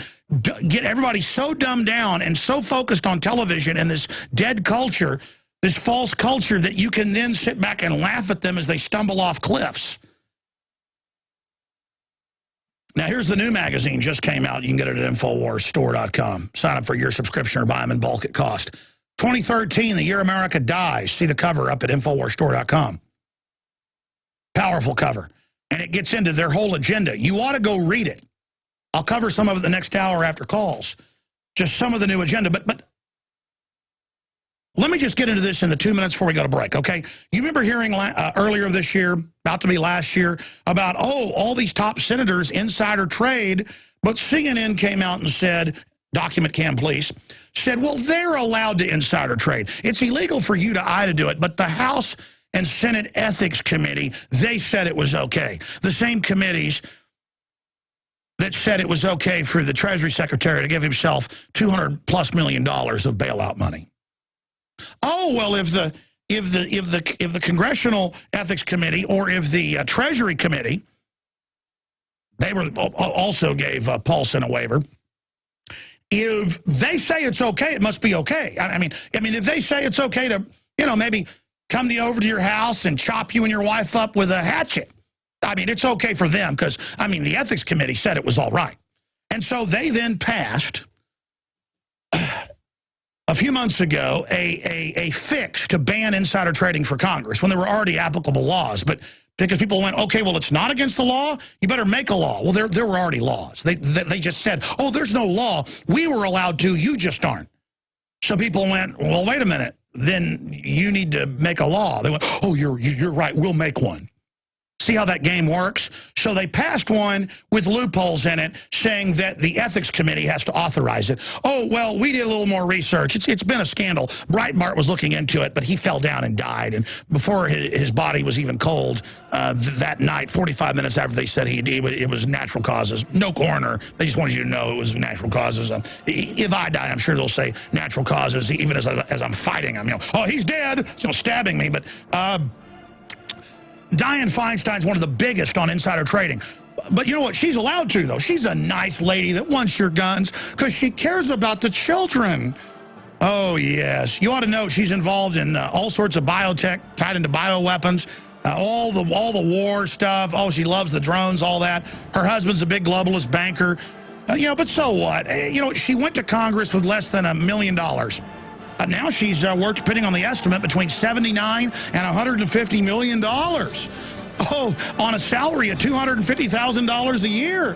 get everybody so dumbed down and so focused on television and this dead culture, this false culture, that you can then sit back and laugh at them as they stumble off cliffs. Now, here's the new magazine, just came out. You can get it at InfoWarsStore.com. Sign up for your subscription or buy them in bulk at cost. 2013, the year America dies. See the cover up at InfoWarsStore.com. Powerful cover. And it gets into their whole agenda. You ought to go read it. I'll cover some of it the next hour after calls. Just some of the new agenda. But let me just get into this in the 2 minutes before we go to break, okay? You remember hearing earlier this year, about to be last year, about, all these top senators, insider trade, but CNN came out and said, document cam please, said, well, they're allowed to insider trade. It's illegal for you to do it, but the House and Senate Ethics Committee, they said it was okay. The same committees that said it was okay for the Treasury Secretary to give himself $200+ million of bailout money. Oh, well, if the Congressional Ethics Committee or if the Treasury Committee, they were also gave Paulson a waiver. If they say it's okay, it must be okay. I mean, if they say it's okay to, maybe come over to your house and chop you and your wife up with a hatchet, I mean, it's okay for them because, the Ethics Committee said it was all right. And so they then passed a few months ago a fix to ban insider trading for Congress when there were already applicable laws. But because people went, okay, well, it's not against the law, you better make a law. Well, there were already laws. They just said, oh, there's no law. We were allowed to, you just aren't. So people went, well, wait a minute. Then you need to make a law. They went, oh, you're right, we'll make one. See how that game works? So they passed one with loopholes in it saying that the Ethics Committee has to authorize it. Oh, well, we did a little more research. It's been a scandal. Breitbart was looking into it, but he fell down and died. And before his body was even cold that night, 45 minutes after they said it was natural causes. No coroner. They just wanted you to know it was natural causes. If I die, I'm sure they'll say natural causes, even as I'm fighting him. Oh, he's dead, stabbing me. But Dianne Feinstein's one of the biggest on insider trading. But you know what? She's allowed to, though. She's a nice lady that wants your guns because she cares about the children. Oh, yes. You ought to know she's involved in all sorts of biotech tied into bioweapons, all the war stuff. Oh, she loves the drones, all that. Her husband's a big globalist banker. But so what? She went to Congress with less than $1 million. Now she's worked, depending on the estimate, between $79 and $150 million. Oh, on a salary of $250,000 a year.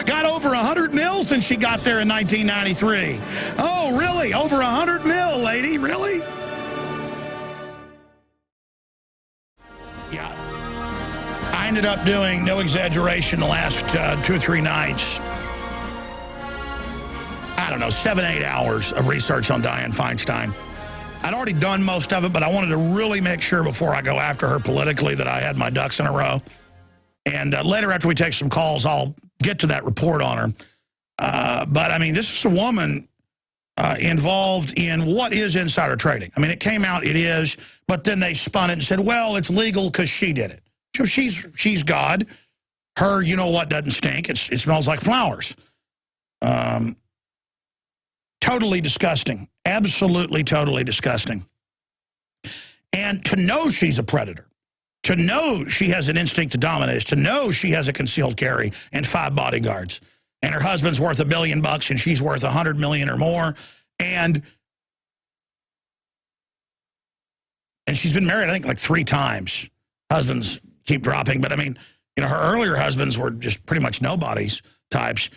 Got over 100 mil since she got there in 1993. Oh, really? Over 100 mil, lady? Really? Yeah. I ended up doing, no exaggeration, the last 2 or 3 nights, I don't know, 7, 8 hours of research on Dianne Feinstein. I'd already done most of it, but I wanted to really make sure before I go after her politically that I had my ducks in a row. And later, after we take some calls, I'll get to that report on her. But, this is a woman involved in what is insider trading. It came out, it is, but then they spun it and said, well, it's legal because she did it. So she's God. Her, you know what, doesn't stink. It smells like flowers. Totally disgusting. Absolutely, totally disgusting. And to know she's a predator, to know she has an instinct to dominate, to know she has a concealed carry and 5 bodyguards, and her husband's worth $1 billion and she's worth 100 million or more, and she's been married, I think, like 3 times. Husbands keep dropping, but her earlier husbands were just pretty much nobodies types.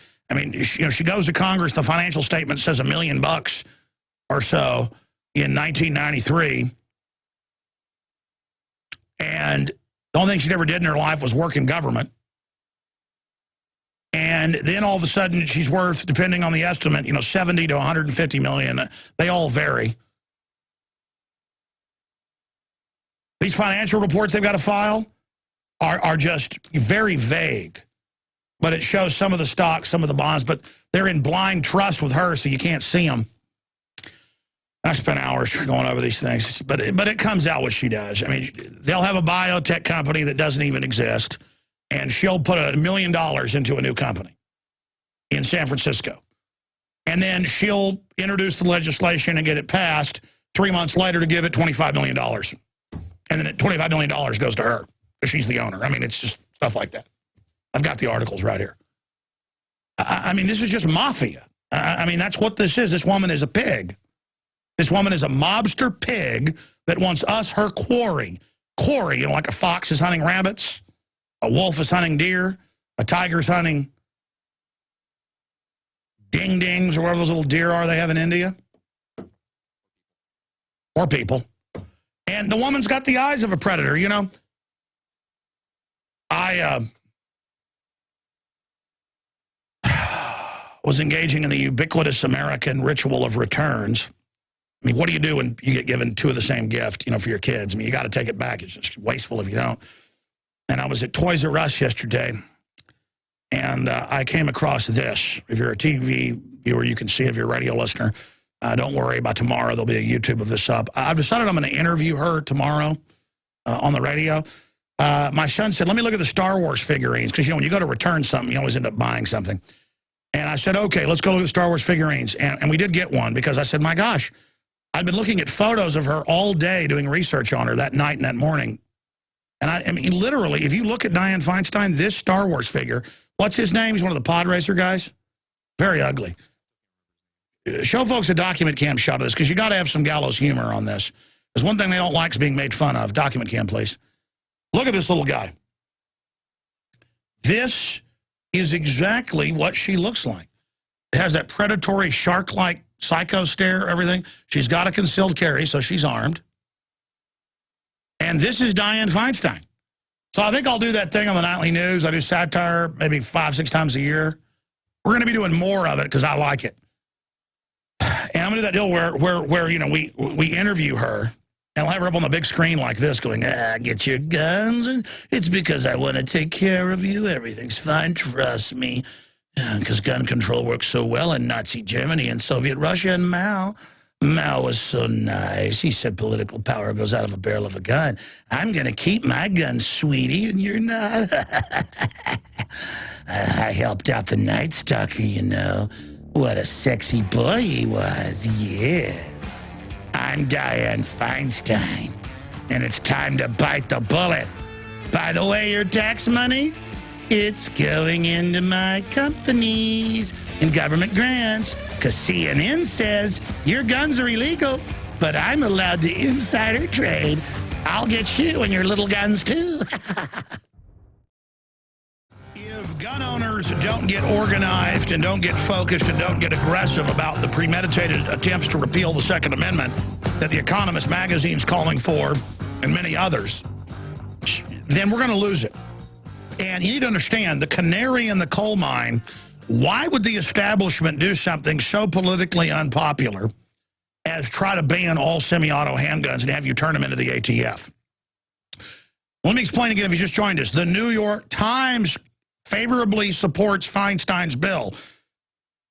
She goes to Congress, the financial statement says $1 million or so in 1993. And the only thing she'd ever did in her life was work in government. And then all of a sudden she's worth, depending on the estimate, 70 to 150 million. They all vary. These financial reports they've got to file, are just very vague. But it shows some of the stocks, some of the bonds, but they're in blind trust with her, so you can't see them. I spent hours going over these things, but it comes out what she does. I mean, they'll have a biotech company that doesn't even exist, and she'll put $1 million into a new company in San Francisco. And then she'll introduce the legislation and get it passed 3 months later to give it $25 million. And then $25 million goes to her because she's the owner. I mean, it's just stuff like that. I've got the articles right here. I mean, this is just mafia. I mean, that's what this is. This woman is a pig. This woman is a mobster pig that wants us, her quarry. Quarry, you know, like a fox is hunting rabbits, a wolf is hunting deer, a tiger's hunting ding-dings or whatever those little deer are they have in India. Or people. And the woman's got the eyes of a predator, you know. I was engaging in the ubiquitous American ritual of returns. I mean, what do you do when you get given two of the same gift, you know, for your kids? I mean, you got to take it back. It's just wasteful if you don't. And I was at Toys R Us yesterday, and I came across this. If you're a TV viewer, you can see it. If you're a radio listener, don't worry about tomorrow. There'll be a YouTube of this up. I've decided I'm going to interview her tomorrow on the radio. My son said, let me look at the Star Wars figurines, because, you know, when you go to return something, you always end up buying something. And I said, okay, let's go look at the Star Wars figurines. And we did get one, because I said, my gosh, I've been looking at photos of her all day doing research on her that night and that morning. And I mean, literally, if you look at Dianne Feinstein, this Star Wars figure, what's his name? He's one of the pod racer guys. Very ugly. Show folks a document cam shot of this, because you got to have some gallows humor on this. There's one thing they don't like is being made fun of. Document cam, please. Look at this little guy. This is exactly what she looks like. It has that predatory shark-like psycho stare, everything. She's got a concealed carry, so she's armed. And this is Dianne Feinstein. So I think I'll do that thing on the nightly news. I do satire maybe 5-6 times a year. We're going to be doing more of it because I like it. And I'm going to do that deal where you know, we interview her, and I'll have her up on the big screen like this going, get your guns. And it's because I want to take care of you. Everything's fine. Trust me. Because gun control works so well in Nazi Germany and Soviet Russia and Mao. Mao was so nice. He said political power goes out of a barrel of a gun. I'm going to keep my gun, sweetie, and you're not. I helped out the Night Stalker, you know. What a sexy boy he was, yeah. I'm Dianne Feinstein, and it's time to bite the bullet. By the way, your tax money? It's going into my companies and government grants, because CNN says your guns are illegal, but I'm allowed to insider trade. I'll get you and your little guns, too. If gun owners don't get organized and don't get focused and don't get aggressive about the premeditated attempts to repeal the Second Amendment that The Economist magazine's calling for, and many others, then we're going to lose it. And you need to understand, the canary in the coal mine, why would the establishment do something so politically unpopular as try to ban all semi-auto handguns and have you turn them into the ATF? Let me explain again if you just joined us. The New York Times favorably supports Feinstein's bill.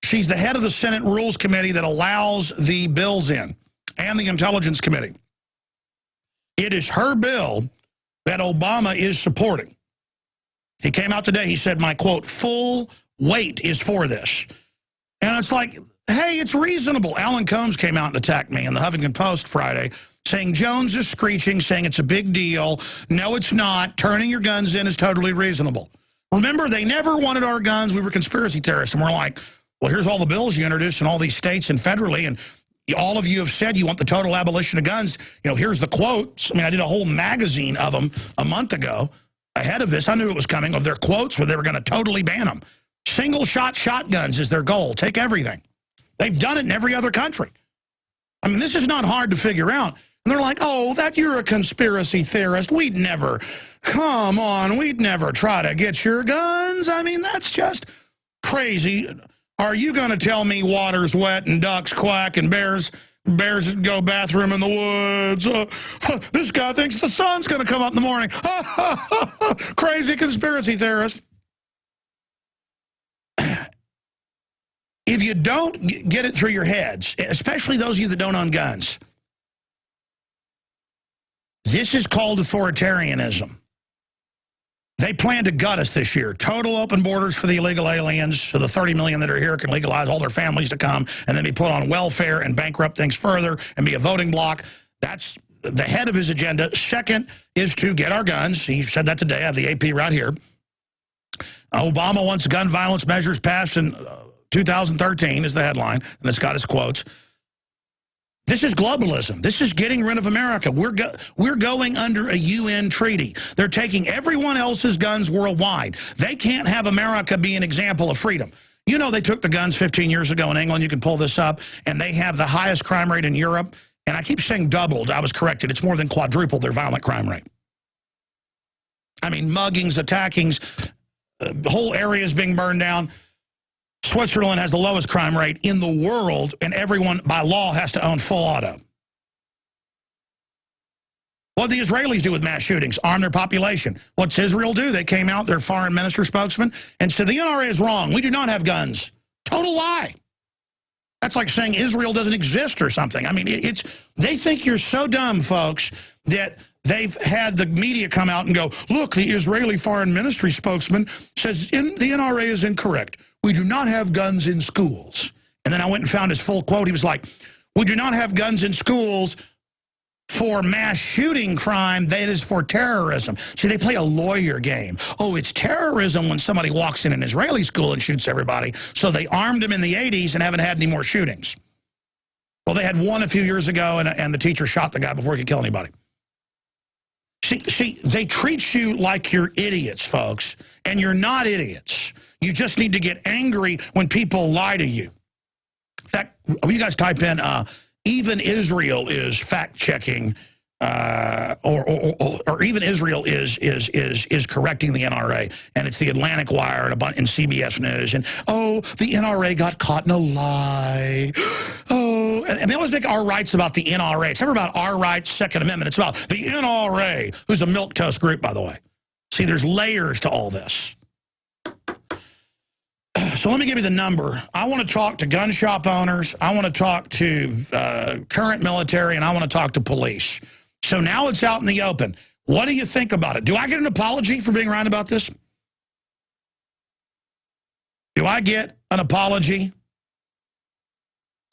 She's the head of the Senate Rules Committee that allows the bills in, and the Intelligence Committee. It is her bill that Obama is supporting. He came out today, he said, my, quote, full weight is for this. And it's like, hey, it's reasonable. Alan Combs came out and attacked me in the Huffington Post Friday, saying Jones is screeching, saying it's a big deal. No, it's not. Turning your guns in is totally reasonable. Remember, they never wanted our guns. We were conspiracy theorists. And we're like, well, here's all the bills you introduced in all these states and federally, and all of you have said you want the total abolition of guns. You know, here's the quotes. I mean, I did a whole magazine of them a month ago. Ahead of this, I knew it was coming, of their quotes where they were going to totally ban them. Single-shot shotguns is their goal. Take everything. They've done it in every other country. I mean, this is not hard to figure out. And they're like, oh, that you're a conspiracy theorist. We'd never, come on, we'd never try to get your guns. I mean, that's just crazy. Are you going to tell me water's wet and ducks quack and bears Bears go bathroom in the woods. This guy thinks the sun's going to come up in the morning. Crazy conspiracy theorist. If you don't get it through your heads, especially those of you that don't own guns, this is called authoritarianism. They plan to gut us this year. Total open borders for the illegal aliens, so the 30 million that are here can legalize all their families to come and then be put on welfare and bankrupt things further and be a voting bloc. That's the head of his agenda. Second is to get our guns. He said that today. I have the AP right here. Obama wants gun violence measures passed in 2013 is the headline, and it's got his quotes. This is globalism. This is getting rid of America. We're going under a UN treaty. They're taking everyone else's guns worldwide. They can't have America be an example of freedom. You know, they took the guns 15 years ago in England. You can pull this up. And they have the highest crime rate in Europe. And I keep saying doubled. I was corrected. It's more than quadrupled their violent crime rate. I mean, muggings, attackings, whole areas being burned down. Switzerland has the lowest crime rate in the world, and everyone, by law, has to own full auto. What do the Israelis do with mass shootings? Arm their population. What's Israel do? They came out, their foreign minister spokesman, and said the NRA is wrong. We do not have guns. Total lie. That's like saying Israel doesn't exist or something. I mean, they think you're so dumb, folks, that they've had the media come out and go, look, the Israeli foreign ministry spokesman says the NRA is incorrect. We do not have guns in schools. And then I went and found his full quote. He was like, we do not have guns in schools for mass shooting crime. That is for terrorism. See, they play a lawyer game. Oh, it's terrorism when somebody walks in an Israeli school and shoots everybody. So they armed him in the 80s and haven't had any more shootings. Well, they had one a few years ago, and the teacher shot the guy before he could kill anybody. See, they treat you like you're idiots, folks, and you're not idiots. You just need to get angry when people lie to you. In fact, you guys type in, even Israel is fact-checking, or even Israel is correcting the NRA, and it's the Atlantic Wire and CBS News, and, oh, the NRA got caught in a lie. Oh, and they always make our rights about the NRA. It's never about our rights, Second Amendment. It's about the NRA, who's a milquetoast group, by the way. See, there's layers to all this. So let me give you the number. I want to talk to gun shop owners. I want to talk to current military, and I want to talk to police. So now it's out in the open. What do you think about it? Do I get an apology for being right about this? Do I get an apology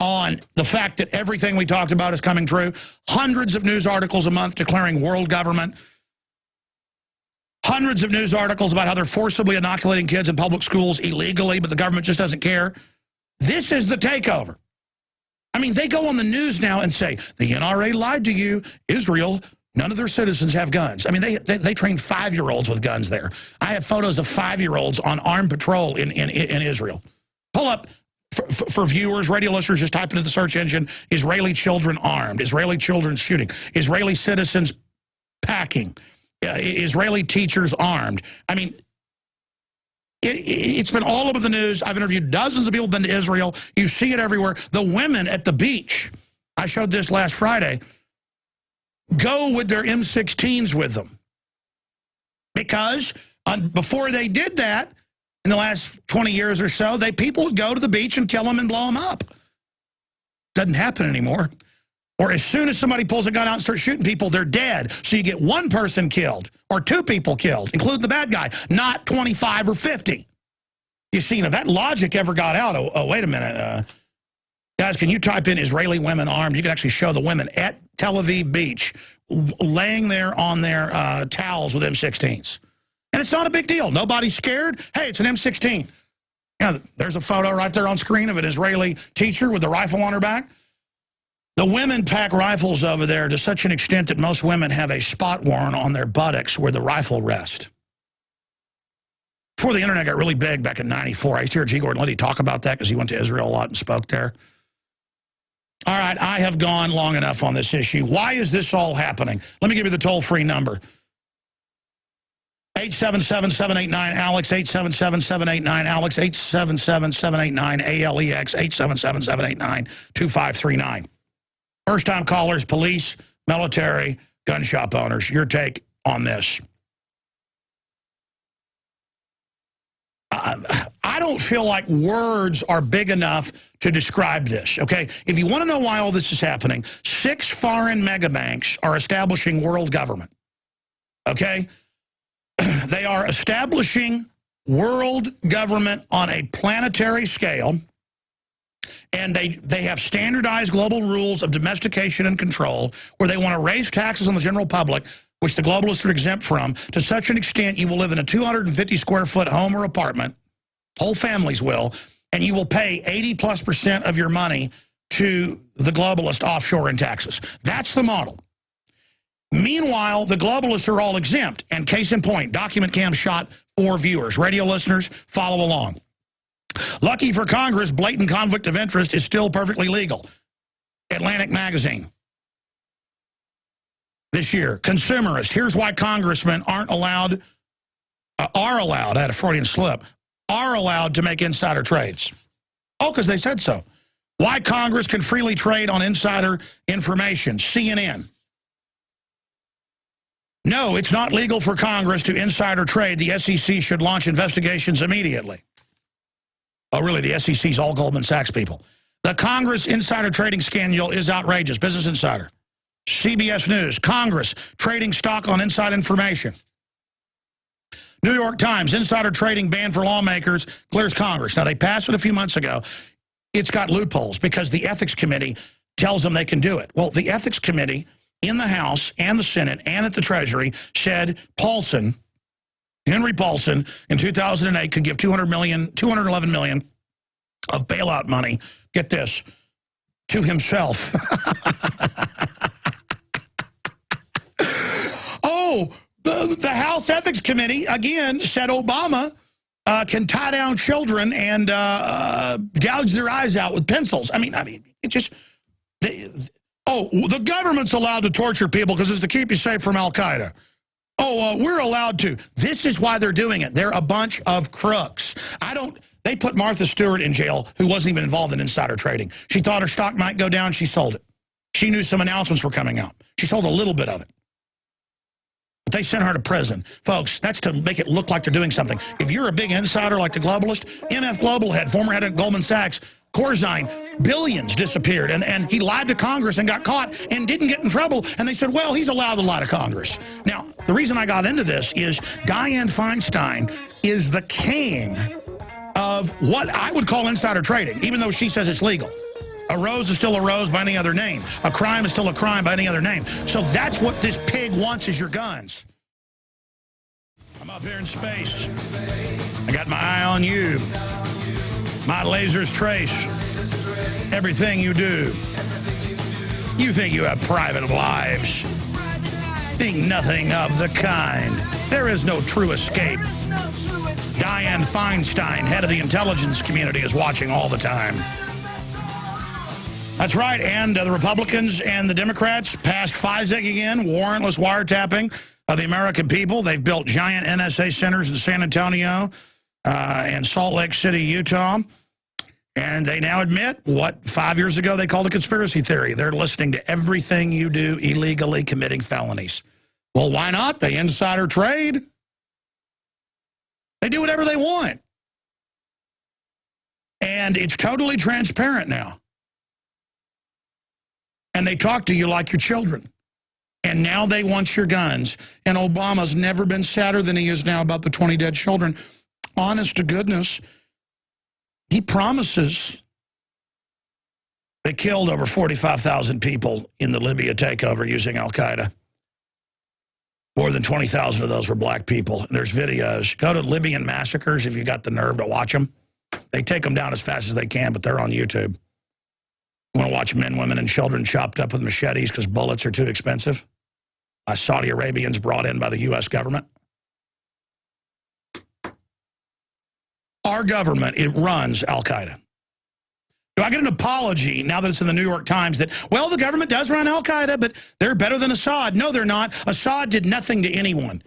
on the fact that everything we talked about is coming true? Hundreds of news articles a month declaring world government. Hundreds of news articles about how they're forcibly inoculating kids in public schools illegally, but the government just doesn't care. This is the takeover. I mean, they go on the news now and say, the NRA lied to you. Israel, none of their citizens have guns. I mean, they train 5-year-olds with guns there. I have photos of 5-year-olds on armed patrol in Israel. Pull up, for viewers, radio listeners, just type into the search engine, Israeli children armed, Israeli children shooting, Israeli citizens packing. Israeli teachers armed. I mean, it's been all over the news. I've interviewed dozens of people who've been to Israel. You see it everywhere. The women at the beach, I showed this last Friday, go with their M16s with them. Because before they did that, in the last 20 years or so, people would go to the beach and kill them and blow them up. Doesn't happen anymore. Or as soon as somebody pulls a gun out and starts shooting people, they're dead. So you get one person killed or 2 people killed, including the bad guy, not 25 or 50. You see, if that logic ever got out, oh wait a minute. Guys, can you type in Israeli women armed? You can actually show the women at Tel Aviv Beach laying there on their towels with M16s. And it's not a big deal. Nobody's scared. Hey, it's an M16. Yeah, there's a photo right there on screen of an Israeli teacher with the rifle on her back. The women pack rifles over there to such an extent that most women have a spot worn on their buttocks where the rifle rests. Before the internet got really big back in '94, I used to hear G. Gordon Liddy talk about that because he went to Israel a lot and spoke there. All right, I have gone long enough on this issue. Why is this all happening? Let me give you the toll-free number. 877-789-ALEX, 877-789-ALEX, 877-789-ALEX, 877-789-2539. First-time callers, police, military, gun shop owners. Your take on this? I don't feel like words are big enough to describe this, okay? If you want to know why all this is happening, 6 foreign megabanks are establishing world government, okay? They are establishing world government on a planetary scale, and they have standardized global rules of domestication and control where they want to raise taxes on the general public, which the globalists are exempt from, to such an extent you will live in a 250-square-foot home or apartment, whole families will, and you will pay 80+% of your money to the globalist offshore in taxes. That's the model. Meanwhile, the globalists are all exempt, and case in point, document cam shot 4 viewers. Radio listeners, follow along. Lucky for Congress, blatant conflict of interest is still perfectly legal. Atlantic Magazine. This year, consumerist. Here's why congressmen are allowed, I had a Freudian slip, are allowed to make insider trades. Oh, because they said so. Why Congress can freely trade on insider information. CNN. No, it's not legal for Congress to insider trade. The SEC should launch investigations immediately. Oh, really? The SEC's all Goldman Sachs people. The Congress insider trading scandal is outrageous. Business Insider. CBS News. Congress trading stock on inside information. New York Times. Insider trading ban for lawmakers clears Congress. Now, they passed it a few months ago. It's got loopholes because the Ethics Committee tells them they can do it. Well, the Ethics Committee in the House and the Senate and at the Treasury said Paulson, Henry Paulson, in 2008 could give $211 million of bailout money, get this, to himself. Oh, the House Ethics Committee, again, said Obama can tie down children and gouge their eyes out with pencils. I mean, it just... the government's allowed to torture people because it's to keep you safe from Al-Qaeda. We're allowed to. This is why they're doing it. They're a bunch of crooks. They put Martha Stewart in jail, who wasn't even involved in insider trading. She thought her stock might go down. She sold it. She knew some announcements were coming out. She sold a little bit of it. But they sent her to prison. Folks, that's to make it look like they're doing something. If you're a big insider like the globalist, MF Global head, former head of Goldman Sachs, Corzine, billions disappeared, and he lied to Congress and got caught and didn't get in trouble, and they said, well, he's allowed to lie to Congress. Now, the reason I got into this is Dianne Feinstein is the king of what I would call insider trading, even though she says it's legal. A rose is still a rose by any other name. A crime is still a crime by any other name. So that's what this pig wants, is your guns. I'm up here in space. I got my eye on you. My lasers trace everything you do. You think you have private lives. Think nothing of the kind. There is no true escape. Dianne Feinstein, head of the intelligence community, is watching all the time. That's right, and the Republicans and the Democrats passed FISA again, warrantless wiretapping of the American people. They've built giant NSA centers in San Antonio and Salt Lake City, Utah. And they now admit what 5 years ago they called a conspiracy theory. They're listening to everything you do illegally, committing felonies. Well, why not? They insider trade. They do whatever they want. And it's totally transparent now. And they talk to you like your children. And now they want your guns. And Obama's never been sadder than he is now about the 20 dead children. Honest to goodness, he promises they killed over 45,000 people in the Libya takeover using Al-Qaeda. More than 20,000 of those were black people. There's videos. Go to Libyan massacres if you got the nerve to watch them. They take them down as fast as they can, but they're on YouTube. You want to watch men, women, and children chopped up with machetes because bullets are too expensive? By Saudi Arabians brought in by the U.S. government. Our government, it runs Al-Qaeda. Do I get an apology now that it's in the New York Times that, well, the government does run Al-Qaeda, but they're better than Assad? No, they're not. Assad did nothing to anyone.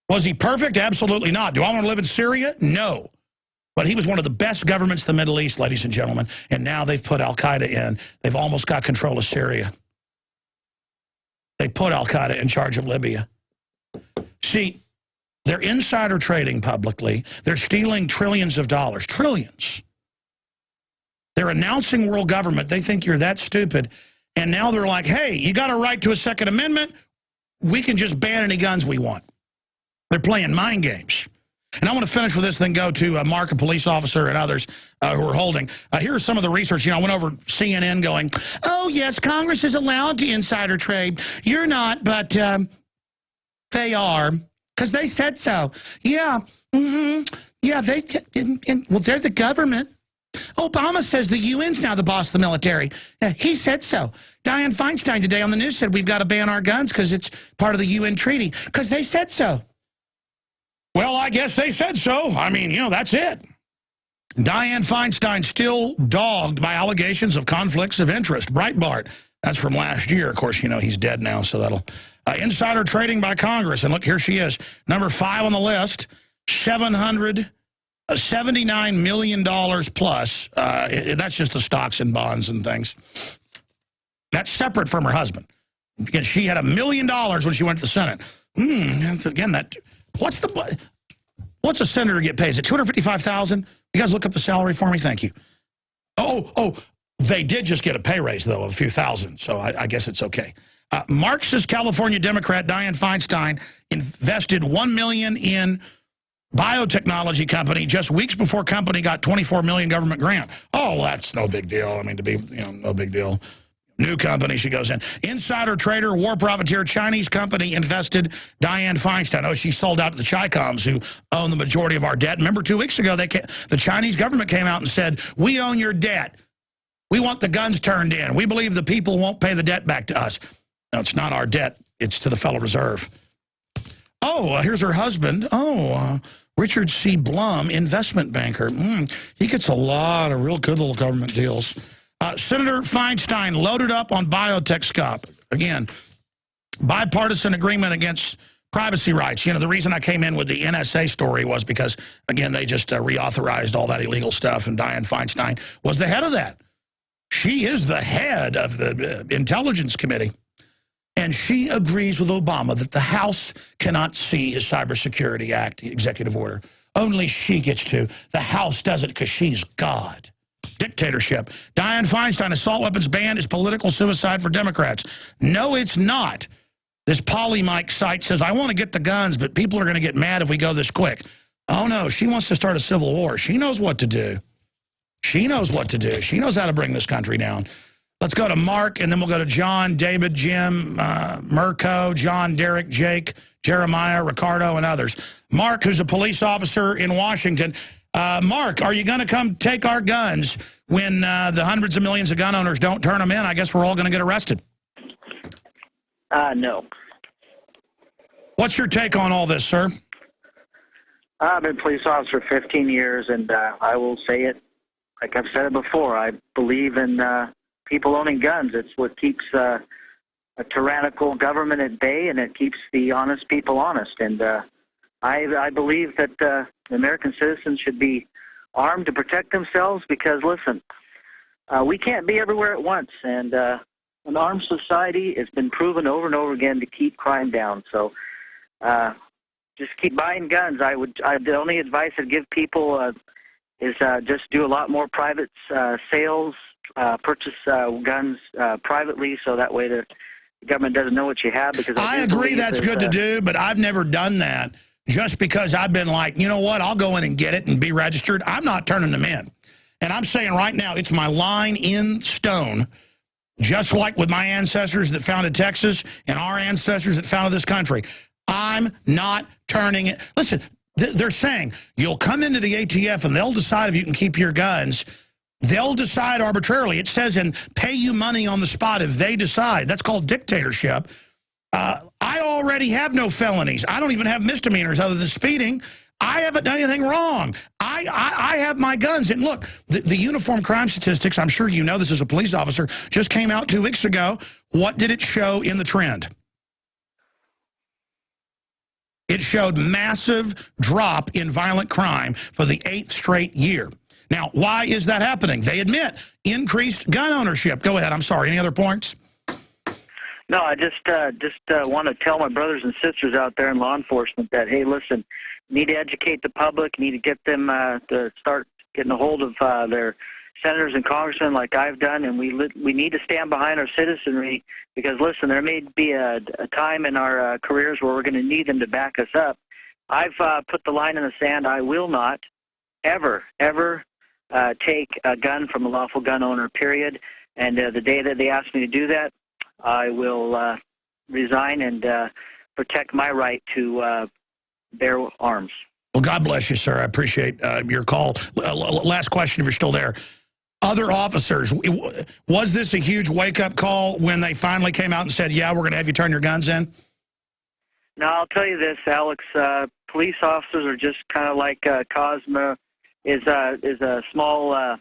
Was he perfect? Absolutely not. Do I want to live in Syria? No. But he was one of the best governments in the Middle East, ladies and gentlemen, and now they've put Al-Qaeda in. They've almost got control of Syria. They put al-Qaeda in charge of Libya. See, they're insider trading publicly. They're stealing trillions of dollars. Trillions. They're announcing world government. They think you're that stupid. And now they're like, hey, you got a right to a Second Amendment. We can just ban any guns we want. They're playing mind games. And I want to finish with this, then go to Mark, a police officer, and others who are holding. Here are some of the research. You know, I went over CNN going, oh, yes, Congress is allowed to insider trade. You're not, but they are, because they said so. Yeah, yeah, well, they're the government. Obama says the UN's now the boss of the military. He said so. Dianne Feinstein today on the news said we've got to ban our guns because it's part of the UN treaty, because they said so. Well, I guess they said so. I mean, you know, that's it. Dianne Feinstein still dogged by allegations of conflicts of interest. Breitbart, that's from last year. Of course, you know, he's dead now, so that'll... insider trading by Congress. And look, here she is. Number 5 on the list, $79 million plus. That's just the stocks and bonds and things. That's separate from her husband. Because she had $1 million when she went to the Senate. Again, that... What's a senator get paid? Is it $255,000? You guys look up the salary for me? Thank you. Oh, they did just get a pay raise, though, of a few thousand, so I guess it's okay. Marxist California Democrat Dianne Feinstein invested $1 million in biotechnology company just weeks before company got $24 million government grant. Oh, that's no big deal. I mean, to be, you know, no big deal. New company she goes in. Insider trader, war profiteer, Chinese company invested Dianne Feinstein. Oh, she sold out to the Chicoms, who own the majority of our debt. Remember 2 weeks ago, the Chinese government came out and said, we own your debt. We want the guns turned in. We believe the people won't pay the debt back to us. No, it's not our debt. It's to the Federal Reserve. Oh, here's her husband. Oh, Richard C. Blum, investment banker. He gets a lot of real good little government deals. Senator Feinstein loaded up on biotech stock. Again, bipartisan agreement against privacy rights. You know, the reason I came in with the NSA story was because, again, they just reauthorized all that illegal stuff, and Dianne Feinstein was the head of that. She is the head of the Intelligence Committee, and she agrees with Obama that the House cannot see his Cybersecurity Act executive order. Only she gets to. The House does it because she's God. Dictatorship. Dianne Feinstein, assault weapons ban is political suicide for Democrats. No, it's not. This Polymike site says, I want to get the guns, but people are going to get mad if we go this quick. Oh, no, she wants to start a civil war. She knows what to do. She knows what to do. She knows how to bring this country down. Let's go to Mark, and then we'll go to John, David, Jim, Mirko, John, Derek, Jake, Jeremiah, Ricardo, and others. Mark, who's a police officer in Washington. Mark, are you going to come take our guns when the hundreds of millions of gun owners don't turn them in? I guess we're all going to get arrested. No. What's your take on all this, sir? I've been a police officer for 15 years, and I will say it like I've said it before. I believe in people owning guns. It's what keeps a tyrannical government at bay, and it keeps the honest people honest. And I believe that American citizens should be armed to protect themselves because, listen, we can't be everywhere at once. And an armed society has been proven over and over again to keep crime down. So just keep buying guns. The only advice I'd give people is just do a lot more private sales, purchase guns privately, so that way the government doesn't know what you have. Because I agree that's good to do, but I've never done that. Just because I've been like, you know what, I'll go in and get it and be registered. I'm not turning them in. And I'm saying right now, it's my line in stone, just like with my ancestors that founded Texas and our ancestors that founded this country. I'm not turning it. Listen, they're saying you'll come into the ATF and they'll decide if you can keep your guns. They'll decide arbitrarily. It says and pay you money on the spot if they decide. That's called dictatorship. I already have no felonies. I don't even have misdemeanors other than speeding. I haven't done anything wrong. I have my guns. And look, the uniform crime statistics, I'm sure you know this as a police officer, just came out 2 weeks ago. What did it show in the trend? It showed massive drop in violent crime for the 8th straight year. Now, why is that happening? They admit increased gun ownership. Go ahead. I'm sorry. Any other points? No, I just want to tell my brothers and sisters out there in law enforcement that, hey, listen, you need to educate the public, you need to get them to start getting a hold of their senators and congressmen like I've done, and we need to stand behind our citizenry because, listen, there may be a time in our careers where we're going to need them to back us up. I've put the line in the sand. I will not ever take a gun from a lawful gun owner, period. And the day that they ask me to do that, I will resign and protect my right to bear arms. Well, God bless you, sir. I appreciate your call. Last question, if you're still there. Other officers, was this a huge wake-up call when they finally came out and said, yeah, we're going to have you turn your guns in? No, I'll tell you this, Alex. Police officers are just kind of like Cosmo is a small...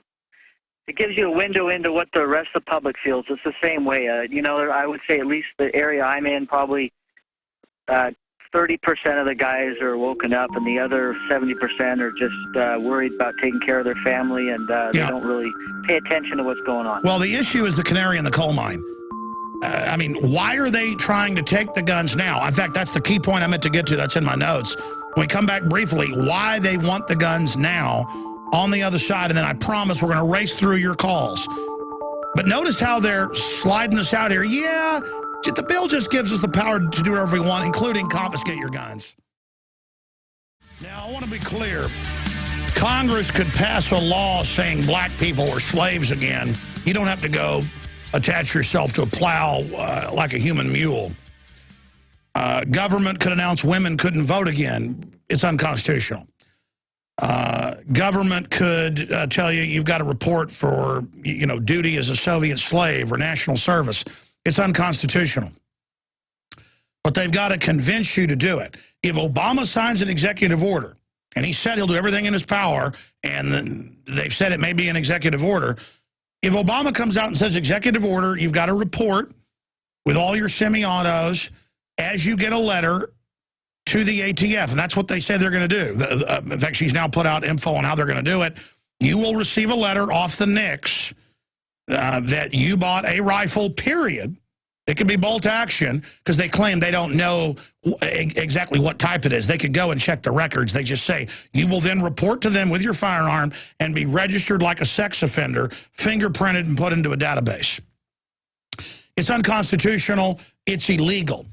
it gives you a window into what the rest of the public feels. It's the same way. I would say at least the area I'm in, probably 30% of the guys are woken up, and the other 70% are just worried about taking care of their family, and they don't really pay attention to what's going on. Well, the issue is the canary in the coal mine. I mean, why are they trying to take the guns now? In fact, that's the key point I meant to get to. That's in my notes. When we come back briefly, why they want the guns now on the other side, and then I promise we're going to race through your calls. But notice how they're sliding this out here. Yeah, the bill just gives us the power to do whatever we want, including confiscate your guns. Now, I want to be clear. Congress could pass a law saying black people are slaves again. You don't have to go attach yourself to a plow like a human mule. Government could announce women couldn't vote again. It's unconstitutional. Government could tell you you've got to report for, duty as a Soviet slave or national service. It's unconstitutional. But they've got to convince you to do it. If Obama signs an executive order, and he said he'll do everything in his power, and they've said it may be an executive order, if Obama comes out and says executive order, you've got to report with all your semi-autos as you get a letter to the ATF, and that's what they say they're going to do. In fact, she's now put out info on how they're going to do it. You will receive a letter off the NICS that you bought a rifle, period. It could be bolt action because they claim they don't know exactly what type it is. They could go and check the records. They just say, you will then report to them with your firearm and be registered like a sex offender, fingerprinted and put into a database. It's unconstitutional. It's illegal.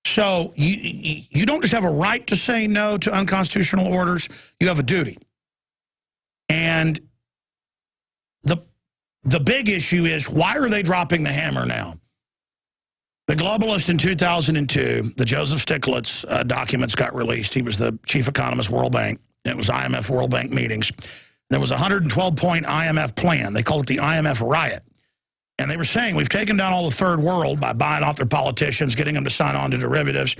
So you don't just have a right to say no to unconstitutional orders, you have a duty. And the big issue is, why are they dropping the hammer now? The globalist in 2002, the Joseph Stiglitz documents got released. He was the chief economist, World Bank. It was IMF World Bank meetings. There was a 112-point IMF plan. They called it the IMF riot. And they were saying, we've taken down all the third world by buying off their politicians, getting them to sign on to derivatives.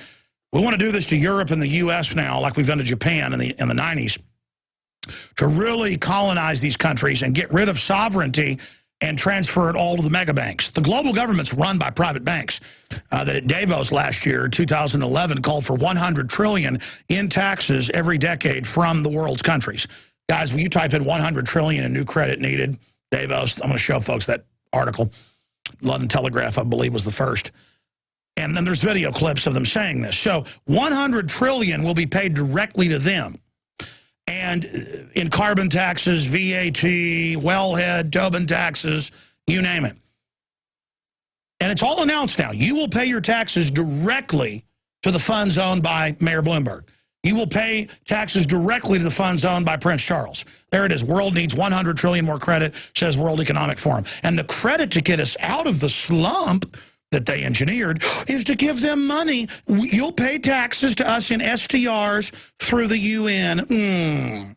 We want to do this to Europe and the U.S. now, like we've done to Japan in the 90s, to really colonize these countries and get rid of sovereignty and transfer it all to the mega banks. The global government's run by private banks that at Davos last year, 2011, called for $100 trillion in taxes every decade from the world's countries. Guys, when you type in $100 trillion in new credit needed, Davos, I'm going to show folks that article. London Telegraph, I believe, was the first. And then there's video clips of them saying this. So $100 trillion will be paid directly to them. And in carbon taxes, VAT, wellhead, Tobin taxes, you name it. And it's all announced now. You will pay your taxes directly to the funds owned by Mayor Bloomberg. You will pay taxes directly to the funds owned by Prince Charles. There it is. World needs $100 trillion more credit, says World Economic Forum. And the credit to get us out of the slump that they engineered is to give them money. You'll pay taxes to us in STRs through the UN. And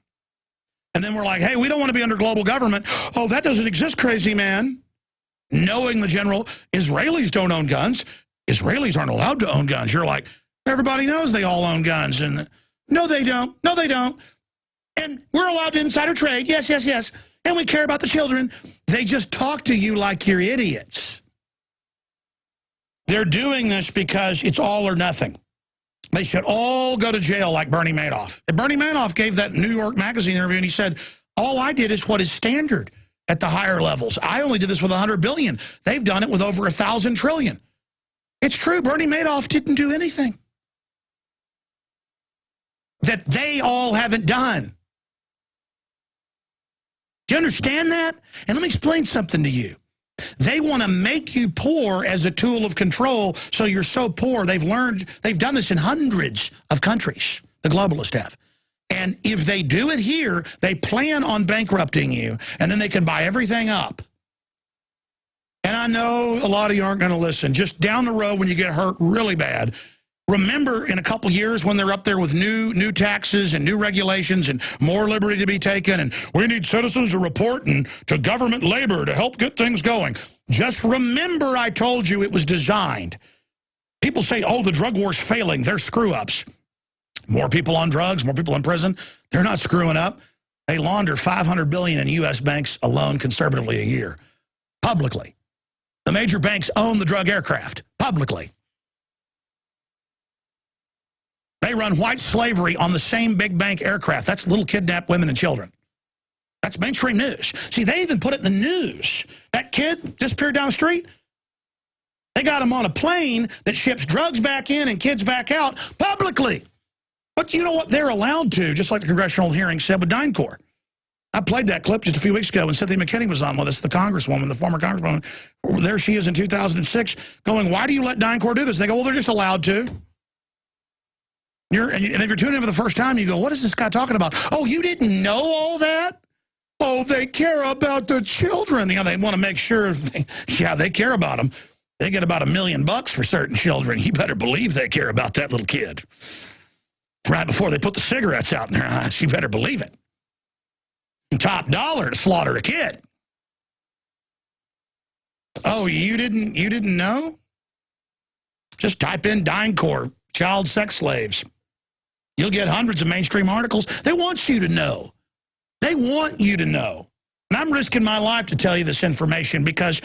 then we're like, hey, we don't want to be under global government. Oh, that doesn't exist, crazy man. Knowing the general, Israelis don't own guns. Israelis aren't allowed to own guns. You're like, everybody knows they all own guns. And no, they don't. No, they don't. And we're allowed to insider trade. Yes, yes, yes. And we care about the children. They just talk to you like you're idiots. They're doing this because it's all or nothing. They should all go to jail like Bernie Madoff. And Bernie Madoff gave that New York Magazine interview, and he said, all I did is what is standard at the higher levels. I only did this with $100 billion. They've done it with over 1,000 trillion. It's true. Bernie Madoff didn't do anything that they all haven't done. Do you understand that? And let me explain something to you. They want to make you poor as a tool of control, so you're so poor. They've done this in hundreds of countries, the globalists have. And if they do it here, they plan on bankrupting you, and then they can buy everything up. And I know a lot of you aren't going to listen. Just down the road when you get hurt really bad, remember in a couple years when they're up there with new taxes and new regulations and more liberty to be taken, and we need citizens to report to government labor to help get things going. Just remember I told you it was designed. People say, oh, the drug war's failing. They're screw-ups. More people on drugs, more people in prison. They're not screwing up. They launder $500 billion in U.S. banks alone conservatively a year, publicly. The major banks own the drug aircraft, publicly. They run white slavery on the same big bank aircraft. That's little kidnapped women and children. That's mainstream news. See, they even put it in the news. That kid disappeared down the street. They got him on a plane that ships drugs back in and kids back out publicly. But you know what? They're allowed to, just like the congressional hearing said with DynCorp. I played that clip just a few weeks ago when Cynthia McKinney was on with us, the congresswoman, the former congresswoman. There she is in 2006 going, why do you let DynCorp do this? They go, well, they're just allowed to. And if you're tuning in for the first time, you go, what is this guy talking about? Oh, you didn't know all that? Oh, they care about the children. You know, they want to make sure, they care about them. They get about $1 million for certain children. You better believe they care about that little kid. Right before they put the cigarettes out in their eyes, you better believe it. Top dollar to slaughter a kid. Oh, you didn't know? Just type in DynCorp, child sex slaves. You'll get hundreds of mainstream articles. They want you to know. They want you to know. And I'm risking my life to tell you this information because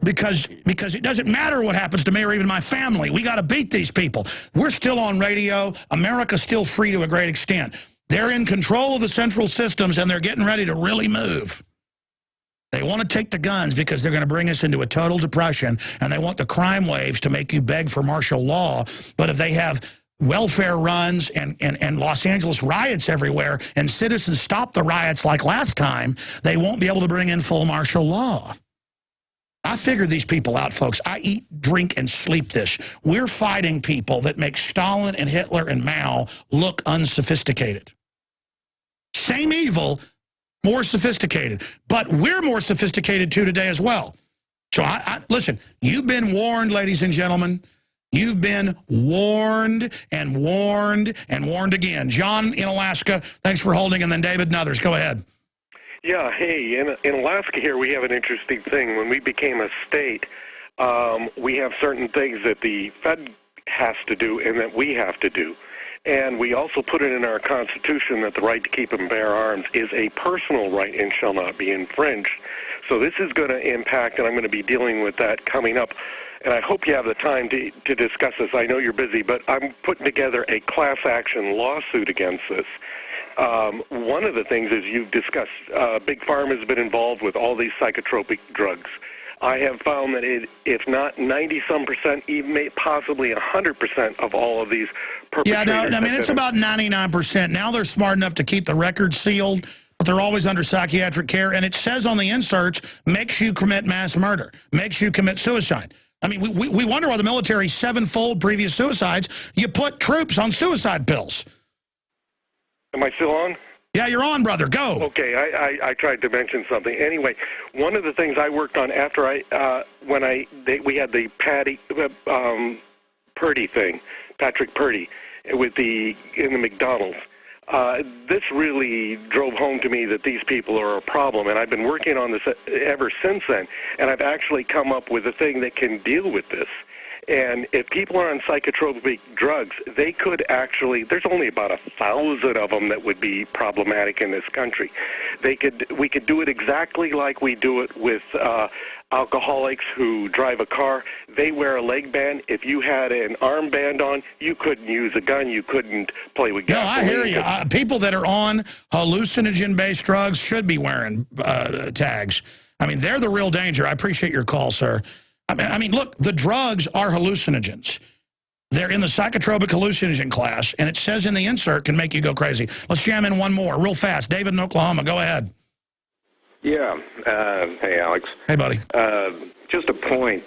it doesn't matter what happens to me or even my family. We got to beat these people. We're still on radio. America's still free to a great extent. They're in control of the central systems, and they're getting ready to really move. They want to take the guns because they're going to bring us into a total depression, and they want the crime waves to make you beg for martial law. But if they have welfare runs and Los Angeles riots everywhere, and citizens stop the riots like last time, they won't be able to bring in full martial law. I figure these people out, folks. I eat, drink, and sleep this. We're fighting people that make Stalin and Hitler and Mao look unsophisticated. Same evil, more sophisticated. But we're more sophisticated, too, today as well. So, listen, you've been warned, ladies and gentlemen. You've been warned and warned and warned again. John in Alaska, thanks for holding, and then David and others. Go ahead. Yeah, hey, in Alaska here we have an interesting thing. When we became a state, we have certain things that the Fed has to do and that we have to do. And we also put it in our Constitution that the right to keep and bear arms is a personal right and shall not be infringed. So this is going to impact, and I'm going to be dealing with that coming up. And I hope you have the time to discuss this. I know you're busy, but I'm putting together a class action lawsuit against this. One of the things is you've discussed, Big Pharma has been involved with all these psychotropic drugs. I have found that if not 90-some%, even possibly 100% of all of these perpetrators. Yeah, no, I mean, it's about 99%. Now they're smart enough to keep the records sealed, but they're always under psychiatric care. And it says on the inserts, makes you commit mass murder, makes you commit suicide. I mean, we wonder why the military 7-fold previous suicides. You put troops on suicide pills. Am I still on? Yeah, you're on, brother. Go. Okay, I tried to mention something. Anyway, one of the things I worked on after we had the Purdy thing, Patrick Purdy, in the McDonald's. This really drove home to me that these people are a problem, and I've been working on this ever since then, and I've actually come up with a thing that can deal with this. And if people are on psychotropic drugs, they could actually, there's only about 1,000 of them that would be problematic in this country. We could do it exactly like we do it with alcoholics who drive a car. They wear a leg band. If you had an armband on, you couldn't use a gun. You couldn't play with gasoline. No, I hear you. People that are on hallucinogen-based drugs should be wearing tags. I mean, they're the real danger. I appreciate your call, sir. I mean, look, the drugs are hallucinogens. They're in the psychotropic hallucinogen class, and it says in the insert can make you go crazy. Let's jam in one more real fast. David in Oklahoma, go ahead. Yeah. Hey, Alex. Hey, buddy. Just a point.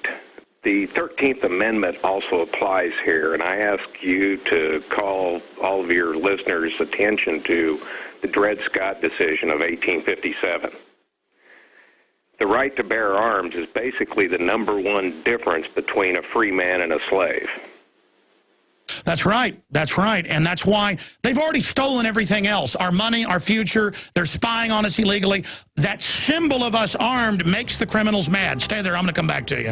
The 13th Amendment also applies here, and I ask you to call all of your listeners' attention to the Dred Scott decision of 1857. The right to bear arms is basically the #1 difference between a free man and a slave. That's right. That's right. And that's why they've already stolen everything else. Our money, our future. They're spying on us illegally. That symbol of us armed makes the criminals mad. Stay there. I'm going to come back to you.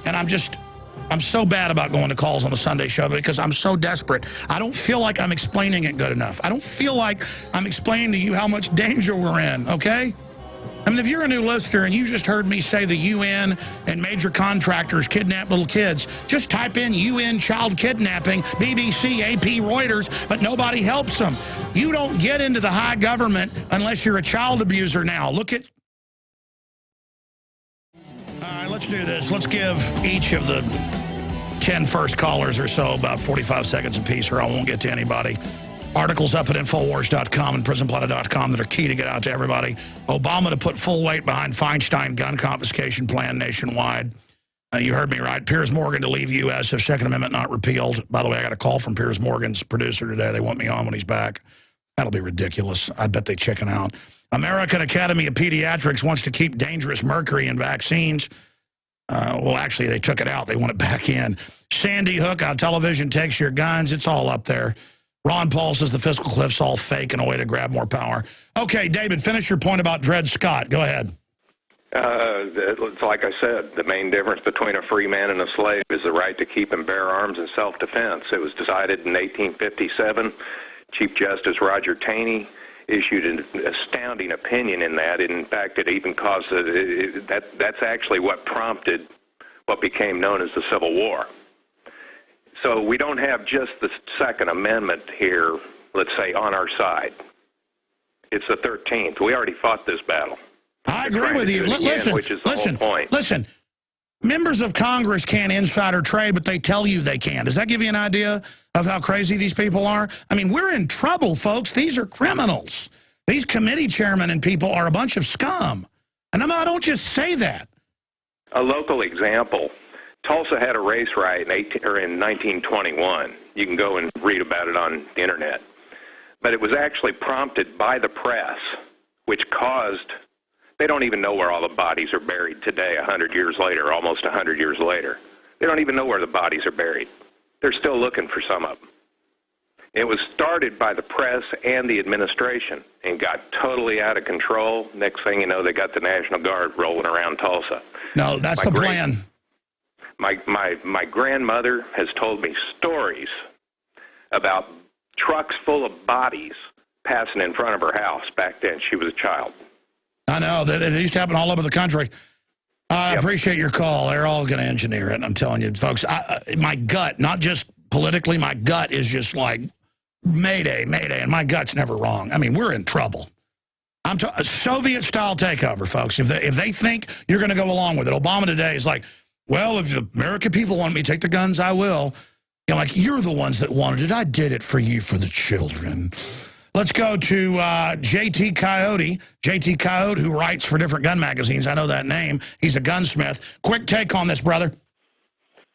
And I'm so bad about going to calls on the Sunday show because I'm so desperate. I don't feel like I'm explaining it good enough. I don't feel like I'm explaining to you how much danger we're in, okay? I mean, if you're a new listener and you just heard me say the UN and major contractors kidnap little kids, just type in UN child kidnapping, BBC, AP, Reuters, but nobody helps them. You don't get into the high government unless you're a child abuser now. Look at... All right, let's do this. Let's give each of the 10 first callers or so about 45 seconds apiece, or I won't get to anybody. Articles up at Infowars.com and PrisonPlanet.com that are key to get out to everybody. Obama to put full weight behind Feinstein gun confiscation plan nationwide. You heard me right. Piers Morgan to leave U.S. if Second Amendment not repealed. By the way, I got a call from Piers Morgan's producer today. They want me on when he's back. That'll be ridiculous. I bet they chicken out. American Academy of Pediatrics wants to keep dangerous mercury in vaccines. Well, actually, they took it out. They want it back in. Sandy Hook, how television takes your guns. It's all up there. Ron Paul says the fiscal cliff's all fake and a way to grab more power. Okay, David, finish your point about Dred Scott. Go ahead. It's like I said, the main difference between a free man and a slave is the right to keep and bear arms in self-defense. It was decided in 1857. Chief Justice Roger Taney issued an astounding opinion in that. In fact, it even caused that's actually what prompted what became known as the Civil War. So we don't have just the Second Amendment here, let's say, on our side. It's the 13th. We already fought this battle. I agree with you. Listen, which is the whole point. Listen, members of Congress can't insider trade, but they tell you they can. Does that give you an idea of how crazy these people are? I mean, we're in trouble, folks. These are criminals. These committee chairmen and people are a bunch of scum. And I don't just say that. A local example. Tulsa had a race riot in 1921. You can go and read about it on the internet. But it was actually prompted by the press, which caused, they don't even know where all the bodies are buried today, 100 years later, almost 100 years later. They don't even know where the bodies are buried. They're still looking for some of them. It was started by the press and the administration and got totally out of control. Next thing you know, they got the National Guard rolling around Tulsa. No, that's the plan. My grandmother has told me stories about trucks full of bodies passing in front of her house back then. She was a child. I know. It used to happen all over the country. I appreciate your call. They're all going to engineer it. I'm telling you, folks, my gut, not just politically, my gut is just like, mayday, mayday, and my gut's never wrong. I mean, we're in trouble. I'm a Soviet-style takeover, folks. If they think you're going to go along with it, Obama today is like, well, if the American people want me to take the guns, I will. You're the ones that wanted it. I did it for you, for the children. Let's go to JT Coyote. JT Coyote, who writes for different gun magazines. I know that name. He's a gunsmith. Quick take on this, brother.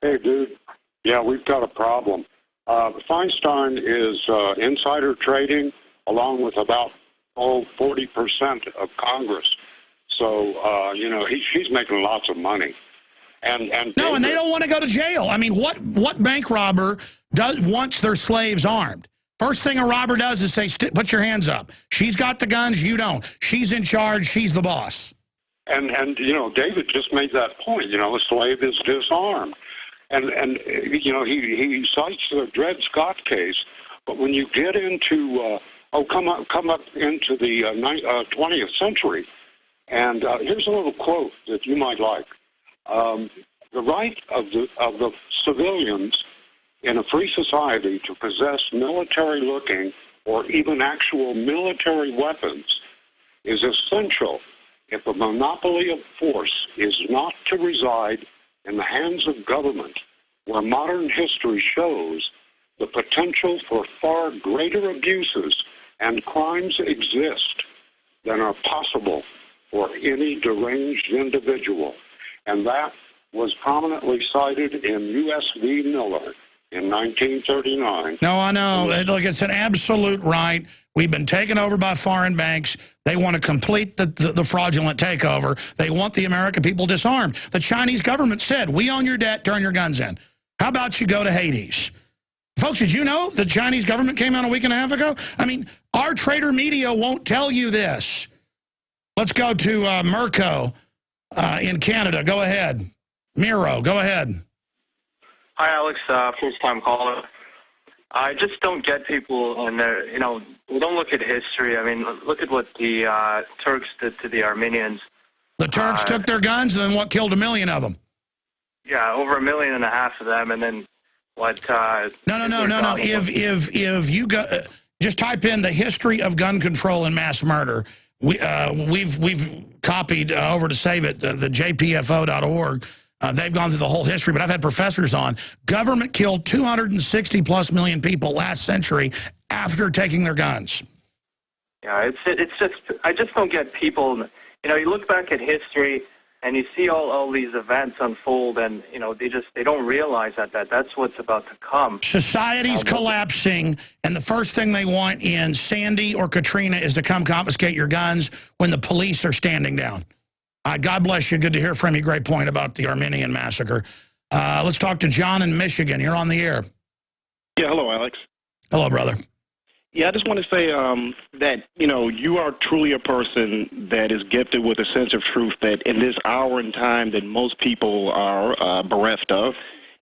Hey, dude. Yeah, we've got a problem. Feinstein is insider trading along with about 40% of Congress. So, she's making lots of money. And they don't want to go to jail. I mean, what bank robber wants their slaves armed? First thing a robber does is say, put your hands up. She's got the guns, you don't. She's in charge, she's the boss. And David just made that point. A slave is disarmed. And he cites the Dred Scott case, but when you get into, come up into the 20th century, and here's a little quote that you might like. The right of the civilians in a free society to possess military-looking or even actual military weapons is essential if the monopoly of force is not to reside in the hands of government, where modern history shows the potential for far greater abuses and crimes exist than are possible for any deranged individual. And that was prominently cited in U.S. v. Miller in 1939. No, I know. Look, it's an absolute right. We've been taken over by foreign banks. They want to complete the fraudulent takeover. They want the American people disarmed. The Chinese government said, we own your debt, turn your guns in. How about you go to Hades? Folks, did you know the Chinese government came out a week and a half ago? I mean, our traitor media won't tell you this. Let's go to Mirko in Canada. Go ahead. Miro, go ahead. Hi, Alex. First-time caller. I just don't get people, and we don't look at history. I mean, look at what the Turks did to the Armenians. The Turks took their guns, and then what, killed 1 million of them? Yeah, over 1.5 million of them, and then what? No. If you go, just type in the history of gun control and mass murder. We've copied over to save it, the jpfo.org. They've gone through the whole history, but I've had professors on. Government killed 260+ million people last century after taking their guns. Yeah, it's just I just don't get people. You look back at history and you see all these events unfold, and they don't realize that's what's about to come. Society's collapsing, and the first thing they want in Sandy or Katrina is to come confiscate your guns when the police are standing down. God bless you. Good to hear from you. Great point about the Armenian massacre. Let's talk to John in Michigan. You're on the air. Yeah, hello, Alex. Hello, brother. Yeah, I just want to say that, you are truly a person that is gifted with a sense of truth that in this hour and time that most people are bereft of,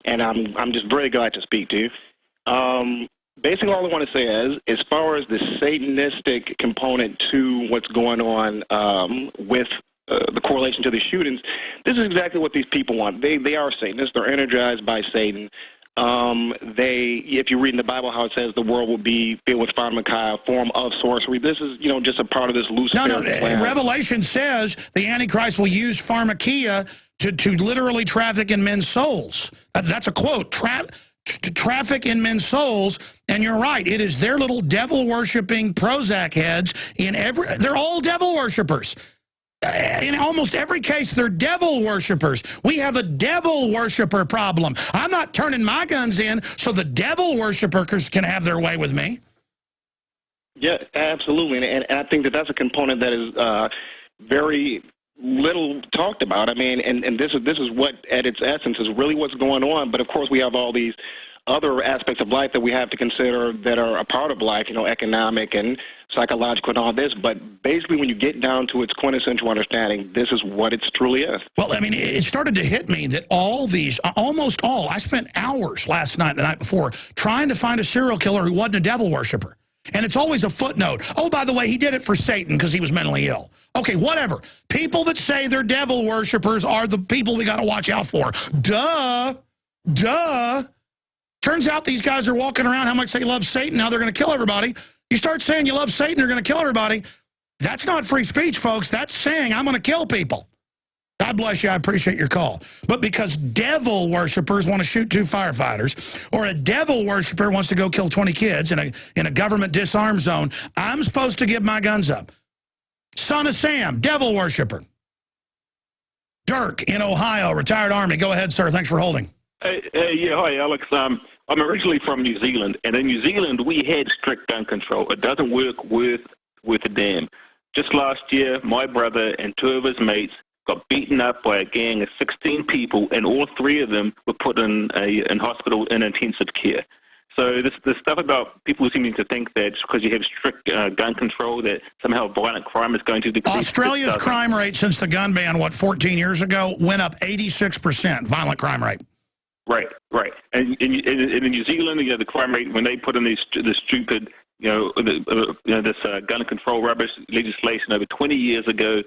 and I'm just very glad to speak to you. Basically, all I want to say is, as far as the Satanistic component to what's going on with the correlation to the shootings, this is exactly what these people want. They are Satanists. They're energized by Satan. If you read in the Bible how it says the world will be filled with pharmakia, a form of sorcery, this is, just a part of this loose plan. Revelation says the Antichrist will use pharmakia to literally traffic in men's souls. That's a quote. To traffic in men's souls, and you're right, it is their little devil-worshipping Prozac heads they're all devil worshippers. In almost every case, they're devil worshippers. We have a devil worshipper problem. I'm not turning my guns in so the devil worshippers can have their way with me. Yeah, absolutely. And I think that's a component that is very little talked about. I mean, and this is what, at its essence, is really what's going on. But, of course, we have all these other aspects of life that we have to consider that are a part of life, economic and psychological and all this. But basically, when you get down to its quintessential understanding, this is what it truly is. Well, I mean, it started to hit me that almost all, I spent hours last night, the night before, trying to find a serial killer who wasn't a devil worshiper. And it's always a footnote. Oh, by the way, he did it for Satan because he was mentally ill. Okay, whatever. People that say they're devil worshipers are the people we got to watch out for. Duh. Turns out these guys are walking around how much they love Satan, how they're going to kill everybody. You start saying you love Satan, you're going to kill everybody. That's not free speech, folks. That's saying I'm going to kill people. God bless you. I appreciate your call. But because devil worshipers want to shoot 2 firefighters, or a devil worshiper wants to go kill 20 kids in a government disarm zone, I'm supposed to give my guns up. Son of Sam, devil worshiper. Dirk in Ohio, retired Army. Go ahead, sir. Thanks for holding. Yeah, hi, Alex. I'm originally from New Zealand, and in New Zealand we had strict gun control. It doesn't work with a damn. Just last year, my brother and 2 of his mates got beaten up by a gang of 16 people, and all 3 of them were put in hospital in intensive care. So this stuff about people seeming to think that because you have strict gun control that somehow violent crime is going to decrease. Australia's crime rate since the gun ban, 14 years ago, went up 86%, violent crime rate. Right. And in New Zealand, the crime rate, when they put in this stupid, this gun control rubbish legislation over 20 years ago,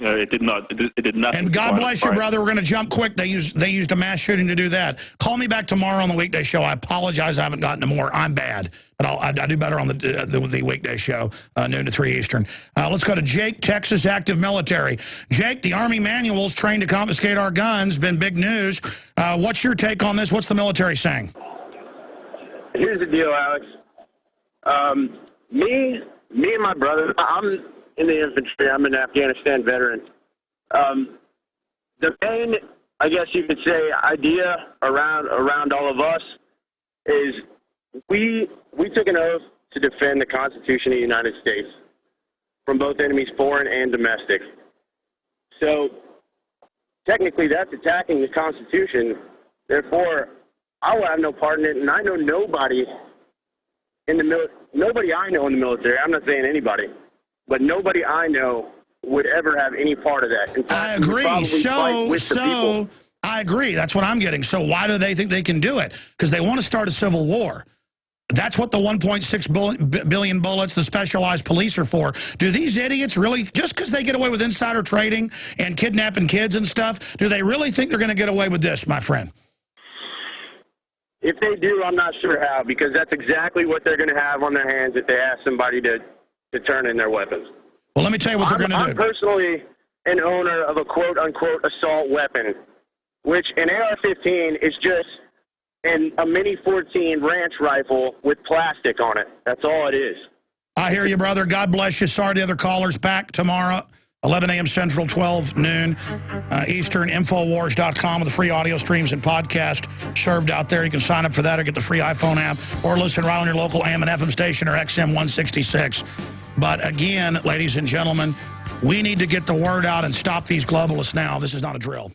It did not. It did not. And God bless you, brother. We're going to jump quick. They used a mass shooting to do that. Call me back tomorrow on the weekday show. I apologize. I haven't gotten to more. I'm bad, but I do better on the weekday show, noon to 3 Eastern. Let's go to Jake, Texas, active military. Jake, the Army manuals trained to confiscate our guns. Been big news. What's your take on this? What's the military saying? Here's the deal, Alex. Me and my brother, I'm in the infantry. I'm an Afghanistan veteran. The main, I guess you could say, idea around all of us is we took an oath to defend the Constitution of the United States from both enemies, foreign and domestic. So technically, that's attacking the Constitution. Therefore, I will have no part in it, and I know nobody in the nobody I know in the military. I'm not saying anybody, but nobody I know would ever have any part of that. In fact, I agree. I agree. That's what I'm getting. So why do they think they can do it? Because they want to start a civil war. That's what the 1.6 billion bullets, the specialized police are for. Do these idiots really, just because they get away with insider trading and kidnapping kids and stuff, do they really think they're going to get away with this, my friend? If they do, I'm not sure how, because that's exactly what they're going to have on their hands if they ask somebody to turn in their weapons. Well, let me tell you what they're going to do. I'm personally an owner of a quote-unquote assault weapon, which an AR-15 is just a Mini 14 ranch rifle with plastic on it. That's all it is. I hear you, brother. God bless you. Sorry, the other callers. Back tomorrow, 11 a.m. Central, 12 noon Eastern, Infowars.com with the free audio streams and podcast served out there. You can sign up for that or get the free iPhone app or listen right on your local AM and FM station or XM 166. But again, ladies and gentlemen, we need to get the word out and stop these globalists now. This is not a drill.